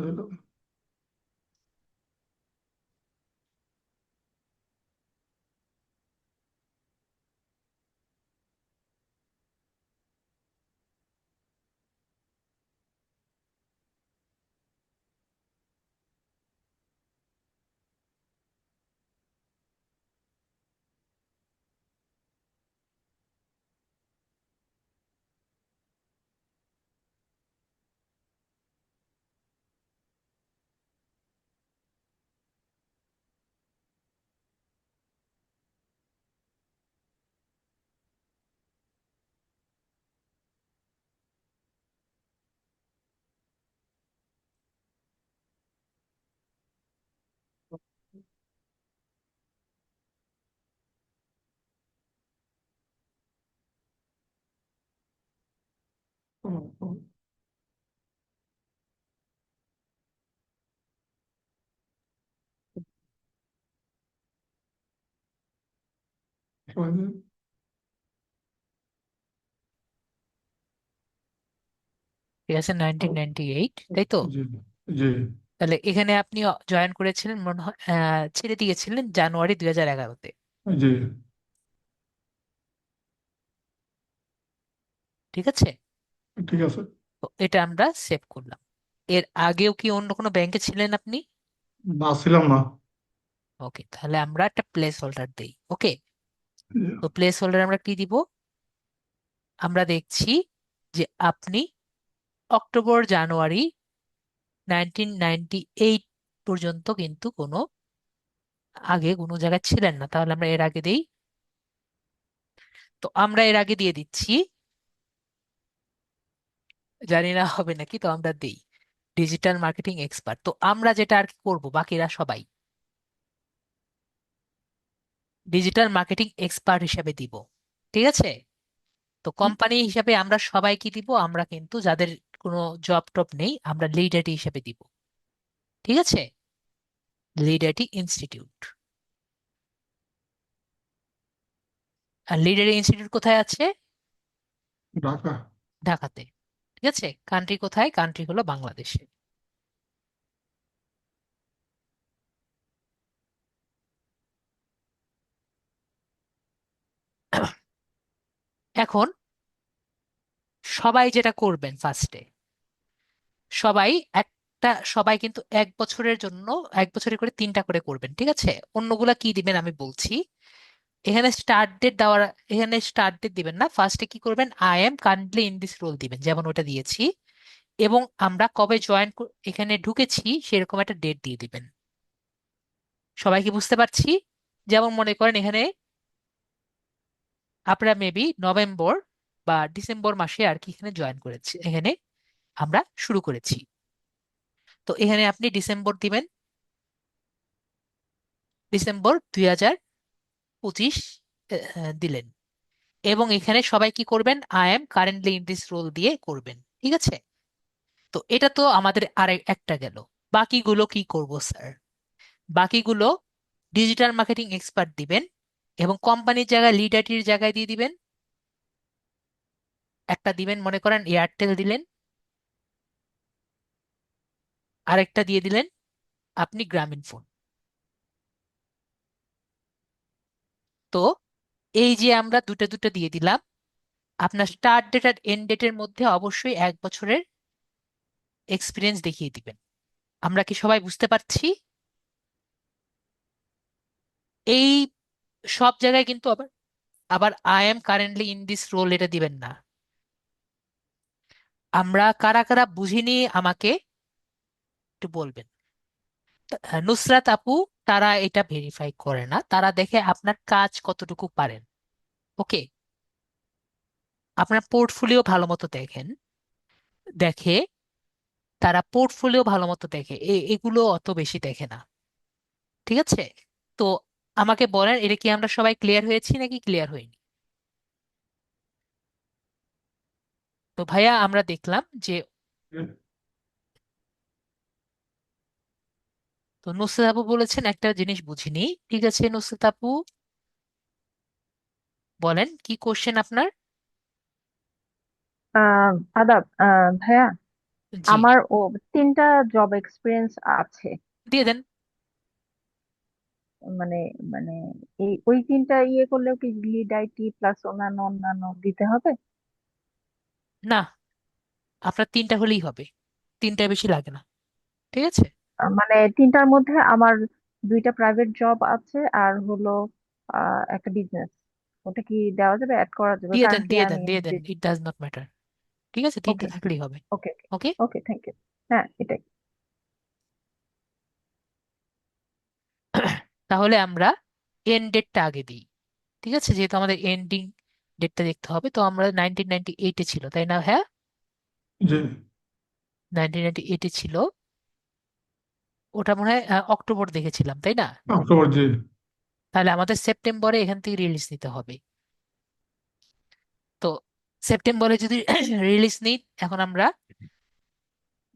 ঠিক আছে, 1998, তাই তো? জি জি তাহলে এখানে আপনি জয়েন করেছিলেন মনে হয়, ছেড়ে দিয়েছিলেন জানুয়ারি 2011-তে। জি। ঠিক আছে। ঠিক আছে। তো এটা আমরা সেভ করলাম। এর আগেও কি অন্য কোনো ব্যাংকে ছিলেন আপনি? না, ছিলাম না। ওকে, তাহলে আমরা একটা প্লেস হোল্ডার দেই। ওকে। জি তো প্লেস হোল্ডার আমরা কি দিব? আমরা দেখছি যে আপনি অক্টোবর জানুয়ারি 1998 পর্যন্ত কিন্তু কোনো আগে কোনো জায়গায় ছিলেন না, তাহলে আমরা এর আগে দেই। তো আমরা এর আগে দিয়ে দিচ্ছি, জানি না হবে নাকি, তো আমরা দেই ডিজিটাল মার্কেটিং এক্সপার্ট। তো আমরা যেটা আর কি করবো, বাকিরা সবাই ডিজিটাল মার্কেটিং এক্সপার্ট হিসেবে দিব। ঠিক আছে। তো কোম্পানি হিসাবে আমরা সবাই কি দিব, আমরা কিন্তু যাদের কোনো জব টব নেই আমরা লিড আইটি হিসেবে দিব। ঠিক আছে। Lead IT Institute. আর লিড আইটি ইনস্টিটিউট কোথায় আছে? ঢাকা। ঢাকাতে। ঠিক আছে। কান্ট্রি কোথায়? কান্ট্রি হলো বাংলাদেশে। এখন সবাই যেটা করবেন ফার্স্টে, সবাই সবাই কিন্তু 1 বছরের জন্য 1 বছরের করে 3টা করে করবেন, ঠিক আছে? অন্যগুলা কি দিবেন আমি বলছি। এখানে স্টার্ট ডেট দেওয়ার, এখানে স্টার্ট ডেট দিবেন না, ফার্স্টে কি করবেন, I am currently in this role দিবেন, যেমন ওটা দিয়েছি। এবং আমরা কবে এখানে ঢুকেছি সেরকম একটা ডেট দিয়ে দিবেন। সবাই কি বুঝতে পারছি? যেমন মনে করেন এখানে আপনারা মেবি নভেম্বর বা ডিসেম্বর মাসে আর কি এখানে জয়েন করেছি, এখানে আমরা শুরু করেছি। তো এখানে আপনি ডিসেম্বর দিবেন, ডিসেম্বর 2025 দিলেন। এবং এখানে সবাই কি করবেন, I am currently in this role দিয়ে করবেন, ঠিক আছে? তো এটা তো আমাদের আর একটা গেল। বাকিগুলো কি করব স্যার? বাকিগুলো ডিজিটাল মার্কেটিং এক্সপার্ট দিবেন, এবং কোম্পানির জায়গায় লিড আইটির জায়গায় দিয়ে দিবেন। একটা দিবেন মনে করেন এয়ারটেল দিলেন, আরেকটা দিয়ে দিলেন আপনি গ্রামীণ ফোন। তো এই যে আমরা দুটো দুটো দিয়ে দিলাম, আপনার স্টার্ট ডেট আর এন্ড ডেটের মধ্যে অবশ্যই 1 বছরের এক্সপিরিয়েন্স দেখিয়ে দিবেন। আমরা কি সবাই বুঝতে পারছি? এই সব জায়গায় কিন্তু আবার আবার I am currently in this role এটা দিবেন না। আমরা কারা কারা বুঝিনি আমাকে একটু বলবেন। নুসরাত আপু, তারা এটা ভেরিফাই করে না, তারা দেখে আপনার কাজ কতটুকু পারেন। ওকে, আপনার পোর্টফোলিও ভালো মতো দেখেন, দেখে তারা পোর্টফোলিও ভালো মতো দেখে, এগুলো অত বেশি দেখে না, ঠিক আছে? তো আমাকে বলেন, এটা কি আমরা সবাই ক্লিয়ার হয়েছি নাকি ক্লিয়ার হয়নি? তো ভাইয়া আমরা দেখলাম যে, তো নুসরাত আপু বলেছেন একটা জিনিস বুঝিনি। ঠিক আছে নুসরাত আপু, বলেন কি কোশ্চেন আপনার। আদাব ভাইয়া, জি, আমার 3টা জব এক্সপিরিয়েন্স আছে। দিয়ে দেন। মানে মানে এই ওই 3টা ইয়ে করলেও কি লিড আইটি প্লাস অন্যান্য অন্যান্য দিতে হবে? না, আপনার 3টা হলেই হবে, 3টার বেশি লাগে না, ঠিক আছে? মানে 3টার মধ্যে আমার 2টা প্রাইভেট জব আছে, আর হলো একটা বিজনেস। ওটা কি দেওয়া যাবে, অ্যাড করা যাবে? দিয়ে দেন, কারেন্টলি দিয়ে দেন, আমি দিয়ে দেন, ইট ডাজ নট ম্যাটার। ঠিক আছে, 3টা ওকে থাকলেই হবে। ওকে ওকে। ওকে, থ্যাংক ইউ। হ্যাঁ, এটাই। তাহলে আমরা এন্ড ডেটটা আগে দিই, ঠিক আছে? যেহেতু আমাদের এন্ডিং ডেটটা দেখতে হবে, তো আমরা 1998-এ ছিল তাই না? হ্যাঁ, জি। 1998-এ ছিল। ওটা মনে হয় অক্টোবর দেখেছিলাম তাই না? অক্টোবর, জি। তাহলে আমাদের সেপ্টেম্বরে এখান থেকে রিলিজ নিতে হবে। তো সেপ্টেম্বরে যদি রিলিজ নিই, এখন আমরা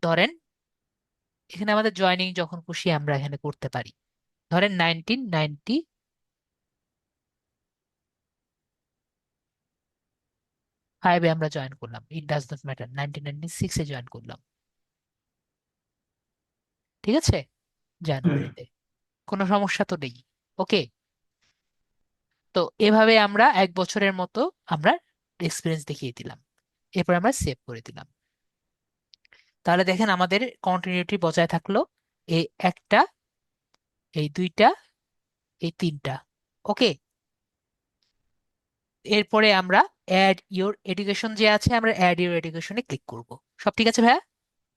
ধরেন এখানে আমাদের জয়েনিং যখন খুশি আমরা এখানে করতে পারি। ধরেন 1995-এ আমরা জয়েন করলাম, ইট ডাজ নট ম্যাটার, 1996-এ জয়েন করলাম, ঠিক আছে? জি। জানুয়ারিতে কোনো সমস্যা তো নেই। ওকে। তো এভাবে আমরা 1 বছরের মতো আমরা এক্সপিরিয়েন্স দেখিয়ে দিলাম, এরপর আমরা সেভ করে দিলাম। তাহলে দেখেন আমাদের কন্টিনিউটি বজায় থাকলো, এই একটা, এই দুইটা, এই 3টা। ওকে। এরপরে আমরা অ্যাড ইওর এডুকেশন যে আছে, আমরা অ্যাড ইওর এডুকেশনে ক্লিক করব। সব ঠিক আছে ভাইয়া?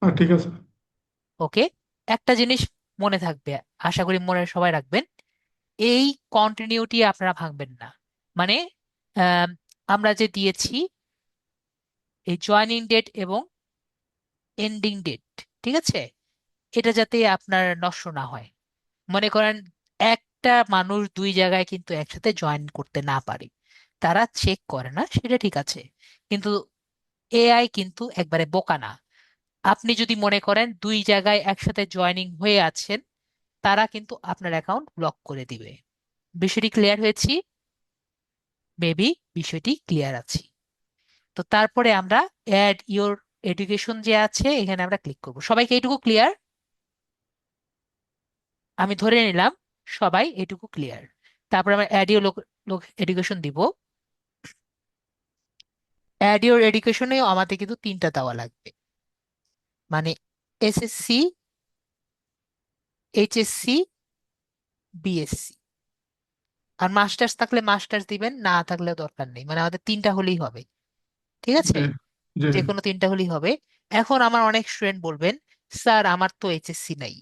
ঠিক আছে। ওকে। একটা জিনিস মনে থাকবে, আশা করি মনে সবাই রাখবেন, এই কন্টিনিউটি আপনারা ভাঙবেন না। মানে আম, আমরা যে দিয়েছি এই জয়েনিং ডেট এবং এন্ডিং ডেট, ঠিক আছে, এটা যাতে আপনার নষ্ট না হয়। মনে করেন একটা মানুষ 2 জায়গায় কিন্তু একসাথে জয়েন করতে না পারে, তারা চেক করে না, সেটা ঠিক আছে, কিন্তু এআই কিন্তু একবারে বোকা না। আপনি যদি মনে করেন 2 জায়গায় একসাথে জয়েনিং হয়ে আছেন, তারা কিন্তু আপনার অ্যাকাউন্ট ব্লক করে দিবে। বিষয়টি ক্লিয়ার হয়েছি? মেবি বিষয়টি ক্লিয়ার আছি। তো তারপরে আমরা অ্যাড ইওর এডুকেশন যে আছে এখানে আমরা ক্লিক করব। সবাইকে এইটুকু ক্লিয়ার? আমি ধরে নিলাম সবাই এটুকু ক্লিয়ার। তারপরে আমরা অ্যাড ইওর এডুকেশন দিব। অ্যাড ইউর এডুকেশনেও আমাদের কিন্তু তিনটা দেওয়া লাগবে, মানে এসএসসি, এইচএসসি, বিএসসি। আর মাস্টার্স থাকলে মাস্টার্স দিবেন, না থাকলেও দরকার নেই, মানে আমাদের তিনটা হলেই হবে। ঠিক আছে, জি জি। যে কোনো তিনটা হলেই হবে। এখন আমার অনেক স্টুডেন্ট বলবেন, স্যার আমার তো এইচএসসি নাই,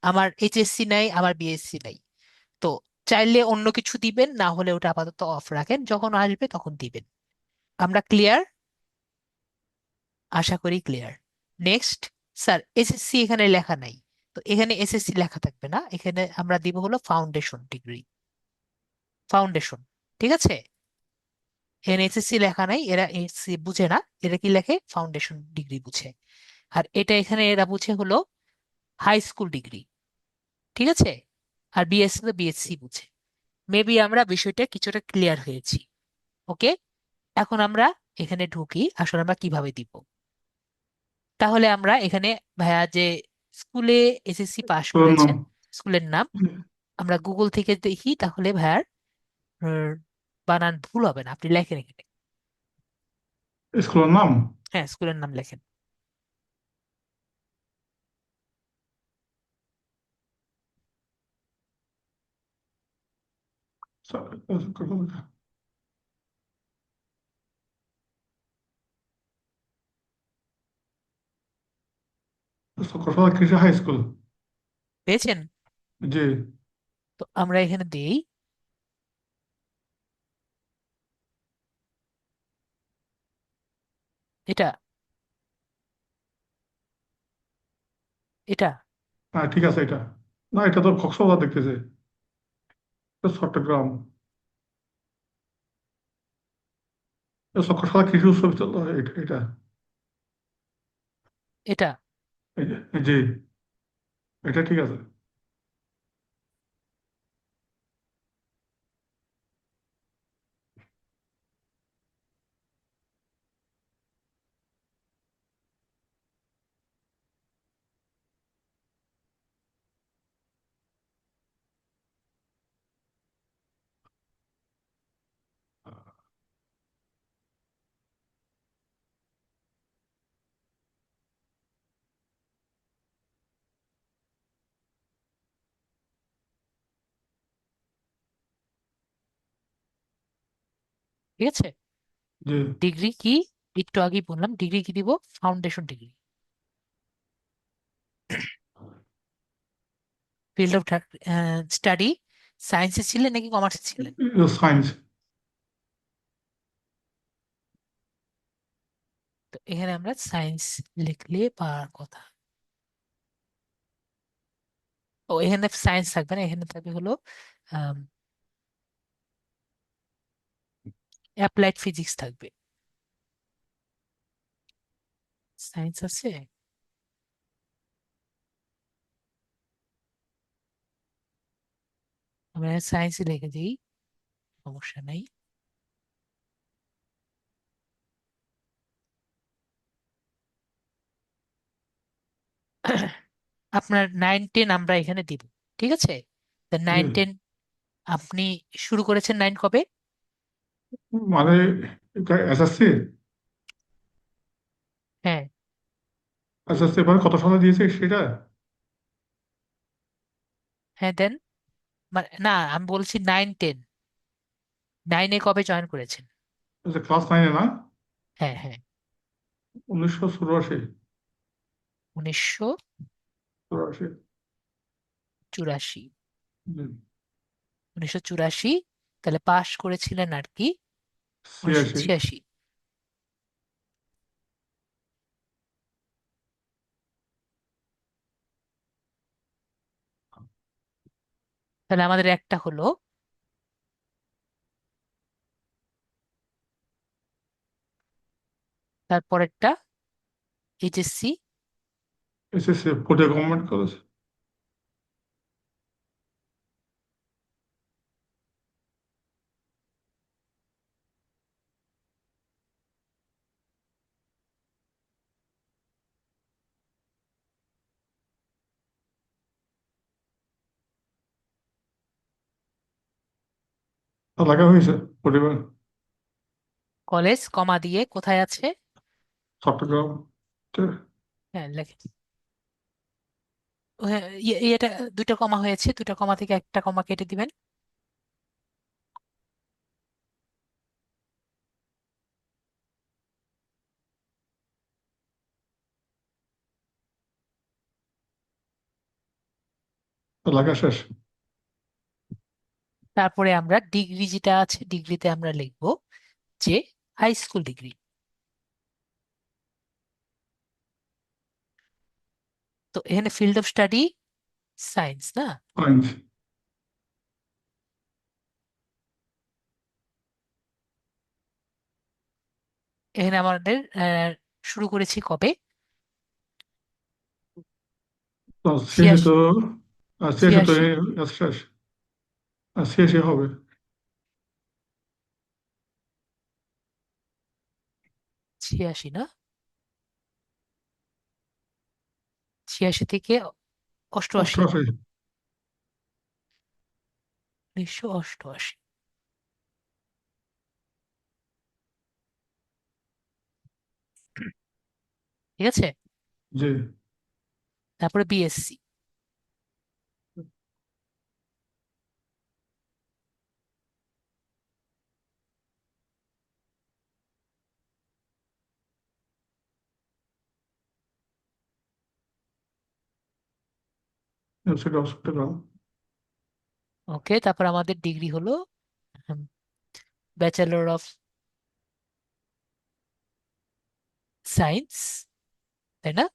আমার এইচএসসি নাই, আমার বিএসসি নাই। তো চাইলে অন্য কিছু দিবেন, না হলে ওটা আপাতত অফ রাখেন, যখন আসবে তখন দিবেন। আমরা ক্লিয়ার? আশা করি ক্লিয়ার। নেক্সট, স্যার এসএসসি এখানে লেখা নাই, তো এখানে এসএসসি লেখা থাকবে না, এখানে আমরা দিব হলো ফাউন্ডেশন ডিগ্রি। ফাউন্ডেশন, ঠিক আছে। এখানে এসএসসি লেখা নাই, এরা এসএসসি বুঝে না, এরা কি লেখে, ফাউন্ডেশন ডিগ্রি বুঝে। আর এটা এখানে এরা বুঝে হলো হাই স্কুল ডিগ্রি, ঠিক আছে। আর বিএসসি তো বিএসসি বুঝে। মেবি আমরা বিষয়টা কিছুটা ক্লিয়ার হয়েছি। ওকে, এখন আমরা এখানে ঢুকি, আসলে আমরা কিভাবে দিব। তাহলে আমরা এখানে ভাইয়া যে স্কুলে এসএসসি পাশ স্কুলের নাম। করেছেন, স্কুলের নাম আমরা গুগল থেকে দেখি, তাহলে ভাইয়ার উম, বানান ভুল হবে না, আপনি লেখেন এখানে। স্কুলের নাম। হ্যাঁ, স্কুলের নাম লেখেন। সকলতলা কৃষি হাই স্কুল। পেয়েছেন? জি। তো আমরা এখানে দিই এটা, এটা। হ্যাঁ ঠিক আছে এটা। না এটা তো কক্সবাজার দেখতেছে। এটা চট্টগ্রাম। এটা সকলতলা কৃষি উৎসব এটা এটা। এটা জি, এটা ঠিক আছে। ঠিক আছে। জি ডিগ্রি কি, একটু আগেই বললাম ডিগ্রি কি দিব, foundation degree. Field of study সায়েন্সে ছিলেন নাকি কমার্সে ছিলেন? সায়েন্স। তো এখানে আমরা সায়েন্স লিখলে পাওয়ার কথা। ও, এখানে সায়েন্স থাকবে না, এখানে থাকবে হলো অ্যাপ্লাইড ফিজিক্স থাকবে। সায়েন্স আছে, আমরা সায়েন্স লিখে দিই, সমস্যা নাই। আপনার 9 10 আমরা এখানে দিব, ঠিক আছে। তা জি। 9 10 আপনি শুরু করেছেন 9 কবে? মানে এটা এসএসসি। হ্যাঁ, এসএসসি মানে কত সালে দিয়েছে সেটা। হ্যাঁ দেন, মানে না আমি বলছি 9 10, 9-এ কবে জয়েন করেছেন? ক্লাস 9-এ না। হ্যাঁ, হ্যাঁ। 1984। 1984। 84। জি। 1984, তাহলে পাশ করেছিলেন আর কি 86। 1986। তাহলে আমাদের একটা হলো, তারপরেরটা HSC. SSC Patiya government college. লাগা হয়েছে পরিবার। কলেজ কমা দিয়ে কোথায় আছে? চট্টগ্রাম। হ্যাঁ লেখেন। হ্যাঁ, এটা দুইটা কমা হয়েছে, দুইটা কমা থেকে একটা কমা কেটে দিবেন। লেখা শেষ। তারপরে আমরা ডিগ্রি যেটা আছে, ডিগ্রিতে আমরা লিখব যে হাই স্কুল ডিগ্রি। তো এখানে ফিল্ড অফ স্টাডি সায়েন্স না? সায়েন্স। এখানে আমাদের শুরু করেছি কবে? শেষে ছিয়াশি। তো শেষে তো ছিয়াশি। শেষ। শেষে হবে। ছিয়াশি না? 86 থেকে 88। অষ্টআশি। 1988। ঠিক আছে। জি। তারপরে BSc. University of Chattogram. Okay, তারপর আমাদের ডিগ্রি হলো ব্যাচেলর অফ সায়েন্স, তাই না?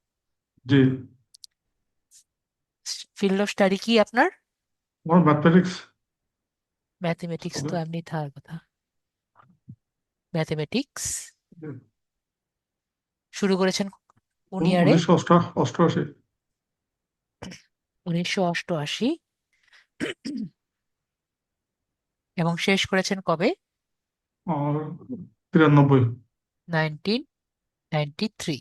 জি। ফিল্ড অফ স্টাডি কি আপনার? আমার ম্যাথমেটিক্স ম্যাথমেটিক্স হবে। তো এমনি থাকার কথা। ম্যাথমেটিক্স জি। শুরু করেছেন কোন ইয়ারে? 1988। 1988। এবং শেষ করেছেন কবে? আর 93। 1993।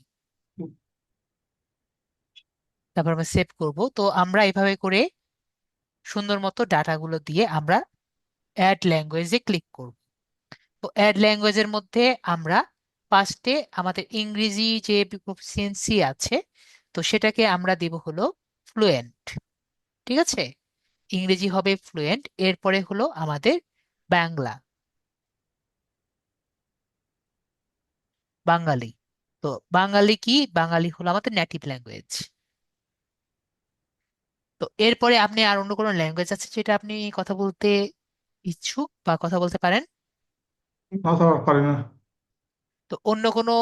তারপর আমরা সেভ করব। তো আমরা এভাবে করে সুন্দর মতো ডাটাগুলো দিয়ে আমরা অ্যাড ল্যাঙ্গুয়েজে ক্লিক করব। তো অ্যাড ল্যাঙ্গুয়েজের মধ্যে আমরা ফার্স্টে আমাদের ইংরেজি যে প্রফিসিয়েন্সি আছে, তো সেটাকে আমরা দেব হলো ফ্লুয়েন্ট। ঠিক আছে, ইংরেজি হবে ফ্লুয়েন্ট। এরপরে হলো আমাদের বাংলা, বাঙালি। তো বাঙালি কি, বাঙালি হলো আমাদের নেটিভ ল্যাঙ্গুয়েজ। তো এরপরে আপনি আর অন্য কোনো ল্যাঙ্গুয়েজ আছে যেটা আপনি কথা বলতে ইচ্ছুক বা কথা বলতে পারেন? না স্যার পারি না। তো অন্য কোনো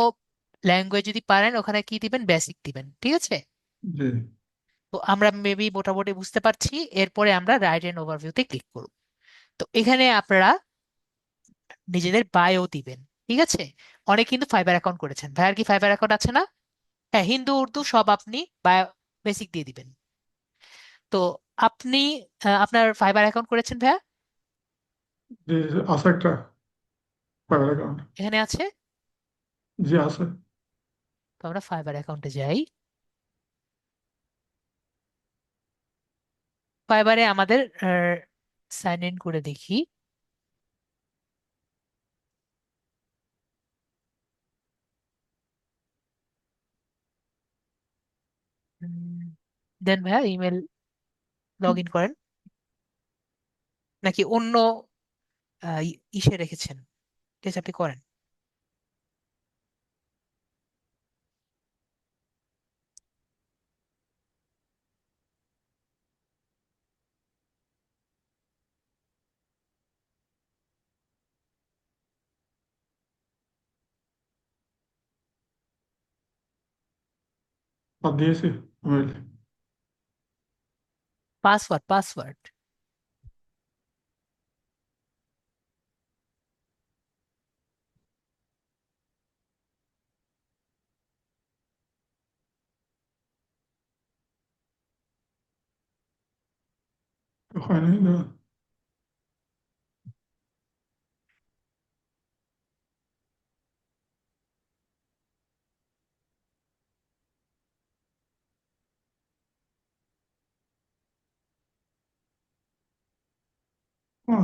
ল্যাঙ্গুয়েজ যদি পারেন ওখানে কি দিবেন, বেসিক দিবেন। ঠিক আছে। জি। তো আমরা মেবি মোটামুটি বুঝতে পারছি। এরপরে আমরা রাইট এন্ড ওভারভিউতে ক্লিক করব। তো এখানে আপনারা নিজেদের বায়ো দিবেন। ঠিক আছে। অনেক কিন্তু ফাইবার অ্যাকাউন্ট করেছেন, ভাইয়ার কি ফাইবার অ্যাকাউন্ট আছে না? হ্যাঁ, হিন্দু উর্দু সব আপনি বায়ো বেসিক দিয়ে দিবেন। তো আপনি আপনার ফাইবার অ্যাকাউন্ট করেছেন ভাইয়া? জি। আছে একটা প্রাইভেট অ্যাকাউন্ট। এখানে আছে। জি আছে। তো আমরা ফাইবার অ্যাকাউন্টে যাই। ফাইবারে আমাদের সাইন ইন করে দেখি। দেন ভাইয়া ইমেল লগ ইন করেন, নাকি অন্য ইসে রেখেছেন? ঠিক আছে, আপনি করেন। আর দিয়েছি ইমেল। Password, password. হয়নি না।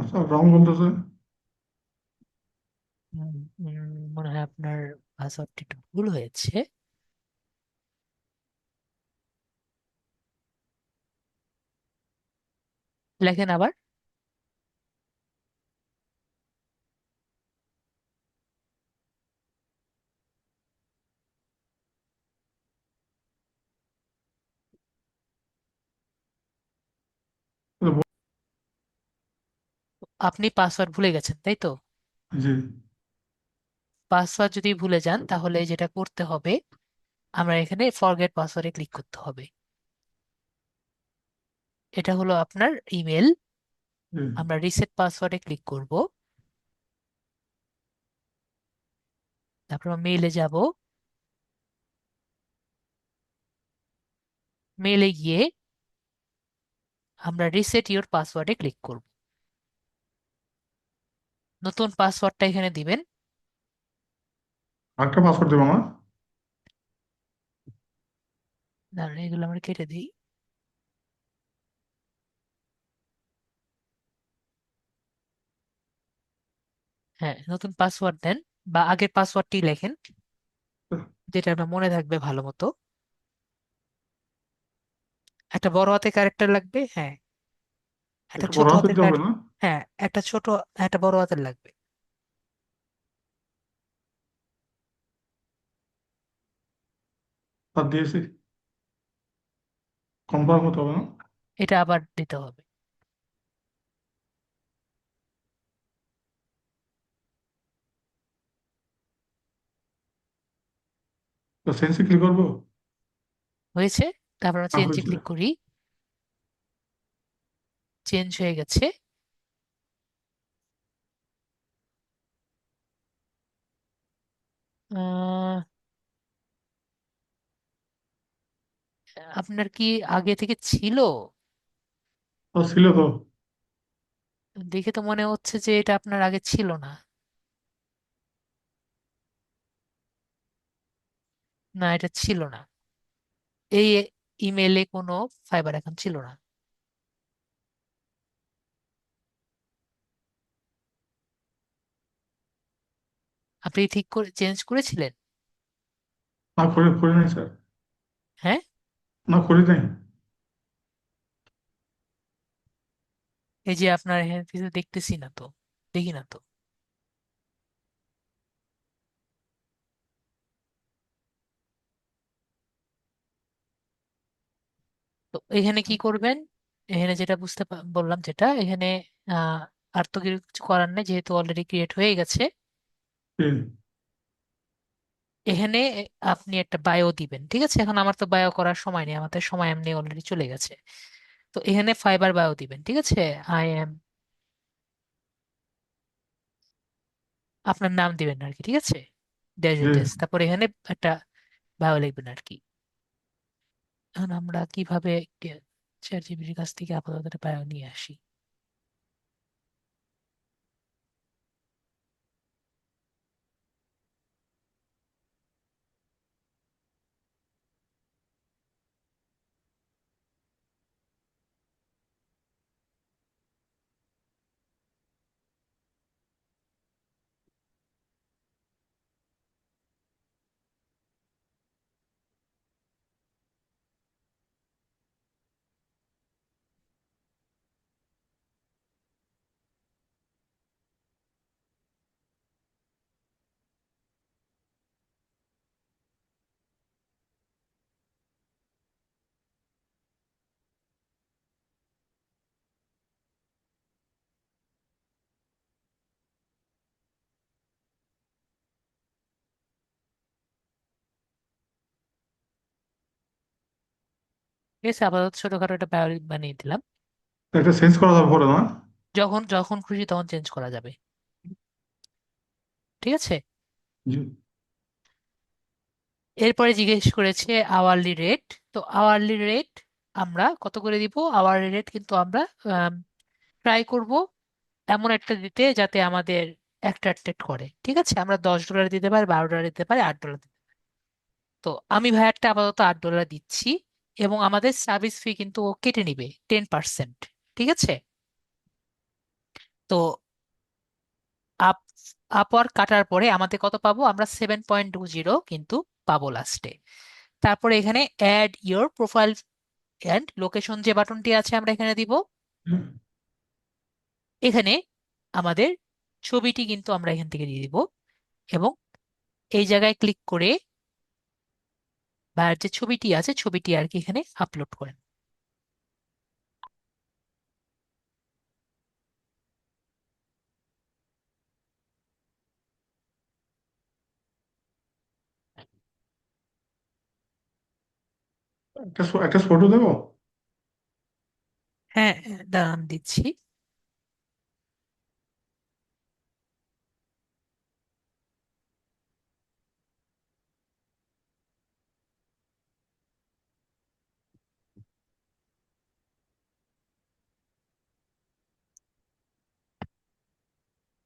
স্যার রং বলতেছে। মনে হয় আপনার পাসওয়ার্ডটি একটু ভুল হয়েছে। লেখেন আবার। আপনি পাসওয়ার্ড ভুলে গেছেন, তাই তো? জি। পাসওয়ার্ড যদি ভুলে যান তাহলে যেটা করতে হবে, আমরা এখানে ফরগেট পাসওয়ার্ডে ক্লিক করতে হবে। এটা হলো আপনার ইমেল। জি। আমরা রিসেট পাসওয়ার্ডে ক্লিক করব। তারপর মেইলে যাব। মেইলে গিয়ে আমরা রিসেট ইওর পাসওয়ার্ডে ক্লিক করব। নতুন পাসওয়ার্ডটা এখানে দিবেন। আরেকটা পাসওয়ার্ড দেবো না? দাঁড়ান, এগুলো আমরা কেটে দিই। হ্যাঁ, নতুন পাসওয়ার্ড দেন, বা আগের পাসওয়ার্ডটি লেখেন, যেটা আপনার মনে থাকবে ভালো মতো। একটা বড় হাতের ক্যারেক্টার লাগবে, হ্যাঁ। একটা একটু ছোট বড় হাতের হাতের দিতে হবে না? হ্যাঁ, একটা ছোট, একটা বড় হাতের লাগবে। তার দিয়েছি। কনফার্ম হতে হবে না? এটা আবার দিতে হবে। তো সেন্সে ক্লিক করবো? হয়েছে। তারপর আমরা না, চেঞ্জে হয়েছে। ক্লিক করি। চেঞ্জ হয়ে গেছে। আহ, আপনার কি আগে থেকে ছিল? ও ছিল তো। দেখে তো মনে হচ্ছে যে এটা আপনার আগে ছিল না। না, এটা ছিল না। এই ইমেলে কোনো ফাইবার অ্যাকাউন্ট ছিল না। আপনি ঠিক করে চেঞ্জ করেছিলেন? না, করি নাই স্যার। হ্যাঁ। না, করি নাই। এই যে আপনার এখানে কিছু দেখতেছি না তো, দেখি না তো। তো এখানে কি করবেন? এখানে যেটা বললাম, যেটা এখানে আহ আর তো কিছু করার নেই, যেহেতু অলরেডি ক্রিয়েট হয়ে গেছে। জি। এখানে আপনি একটা বায়ো দিবেন, ঠিক আছে? এখন আমার তো বায়ো করার সময় নেই, আমাদের সময় এমনি অলরেডি চলে গেছে। তো এখানে ফাইবার বায়ো দিবেন, ঠিক আছে? আই এম, আপনার নাম দিবেন আর কি, ঠিক আছে? ড্যাশ জি। ড্যাশ, তারপর এখানে একটা বায়ো লিখবেন আর কি। এখন আমরা কিভাবে চ্যাট জিপিটির কাছ থেকে আপাতত একটা বায়ো নিয়ে আসি? ঠিক আছে, আপাতত ছোটখাটো একটা বায়ো বানিয়ে দিলাম। এটা চেঞ্জ করা যাবে পরে না? যখন যখন খুশি তখন চেঞ্জ করা যাবে, ঠিক আছে? জি। এরপরে জিজ্ঞেস করেছে আওয়ারলি রেট। তো আওয়ারলি রেট আমরা কত করে দিব? আওয়ারলি রেট কিন্তু আমরা ট্রাই করব এমন একটা দিতে যাতে আমাদের অ্যাট্রাক্টেড করে, ঠিক আছে? আমরা $10 দিতে পারি, $12 দিতে পারি, $8 দিতে পারি। তো আমি ভাইয়ারটা আপাতত $8 দিচ্ছি। এবং আমাদের সার্ভিস ফি কিন্তু ও কেটে নিবে 10%, ঠিক আছে? তো আপ আপওয়ার্ক কাটার পরে আমাদের কত পাবো? আমরা 7.20 কিন্তু পাবো লাস্টে। তারপরে এখানে add your profile and location যে বাটনটি আছে আমরা এখানে দিব। এখানে আমাদের ছবিটি কিন্তু আমরা এখান থেকে দিয়ে দিব, এবং এই জায়গায় ক্লিক করে বা যে ছবিটি আছে ছবিটি আর কি এখানে আপলোড করেন। একটা ফটো দেবো। হ্যাঁ, দাঁড়ান দিচ্ছি।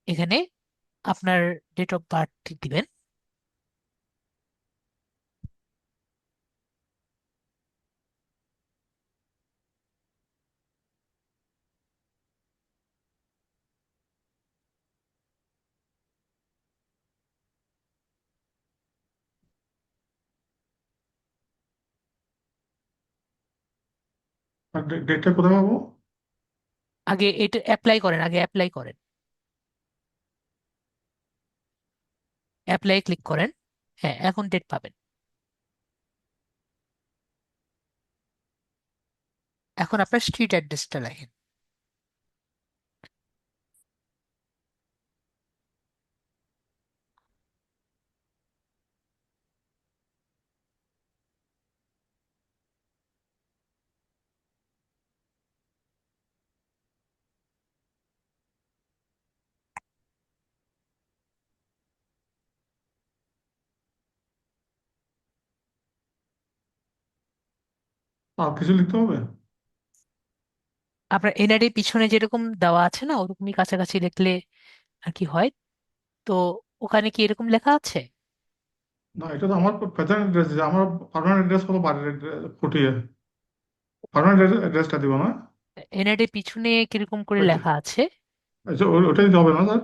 এখানে আপনার ডেট অফ বার্থ দিবেন। আর ডেটটা কোথায় পাবো? আগে এটা অ্যাপ্লাই করেন, আগে অ্যাপ্লাই করেন, অ্যাপ্লাই ক্লিক করেন। হ্যাঁ, এখন ডেট পাবেন। এখন আপনার স্ট্রিট অ্যাড্রেসটা লেখেন। আর কিছু লিখতে হবে? আপনার এনআইডি পিছনে যেরকম দেওয়া আছে না, ওরকমই কাছাকাছি লিখলে আর কি হয়। তো ওখানে কি এরকম লেখা আছে? না, এটা তো আমার প্যাটার্ন অ্যাড্রেস, আমার পার্মানেন্ট অ্যাড্রেস হলো বাড়ির ফুটিয়ে। পার্মানেন্ট অ্যাড্রেসটা দিব না? এনআইডি পিছনে কিরকম করে ওইটা, লেখা আছে? আচ্ছা, ওটাই দিতে হবে না স্যার?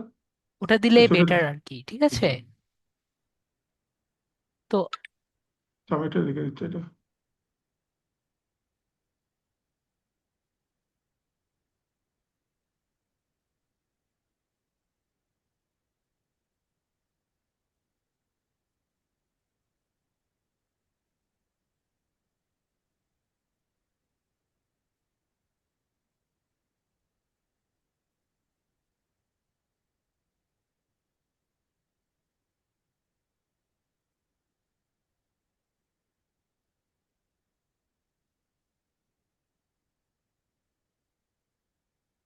ওটা দিলে আচ্ছা, বেটার আর কি, ঠিক আছে। তো আমি এটা লিখে দিচ্ছি এটা।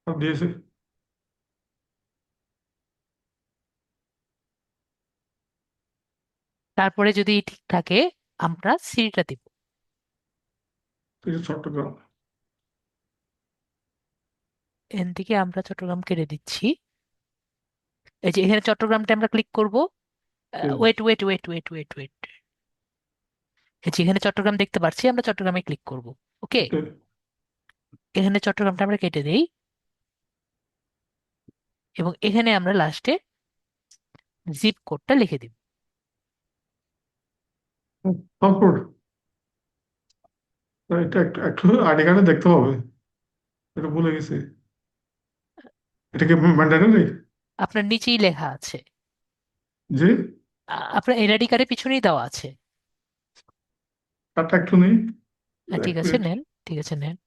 আর দিয়েছি। তারপরে যদি ঠিক থাকে আমরা সিটিটা দিব। এটা চট্টগ্রাম। এখান থেকে আমরা চট্টগ্রাম কেটে দিচ্ছি। এই যে এখানে চট্টগ্রামটা আমরা ক্লিক করব। হুম। Wait wait wait wait wait wait, এই যে এখানে চট্টগ্রাম দেখতে পাচ্ছি, আমরা চট্টগ্রামে ক্লিক করব। ওকে, ওকে। এখানে চট্টগ্রামটা আমরা কেটে দেই, এবং এখানে আমরা লাস্টে জিপ কোডটা লিখে দিব। তারপর এটা একটু একটু আইডি কার্ডে দেখতে হবে, এটা ভুলে গেছি। এটা কি ম্যান্ডেটরি? আপনার নিচেই লেখা আছে, জি। আপনার এনআইডি কার্ডের পিছনেই দেওয়া আছে। কার্ডটা একটু নেই। এক ঠিক আছে, মিনিট। নেন। ঠিক আছে, নেন।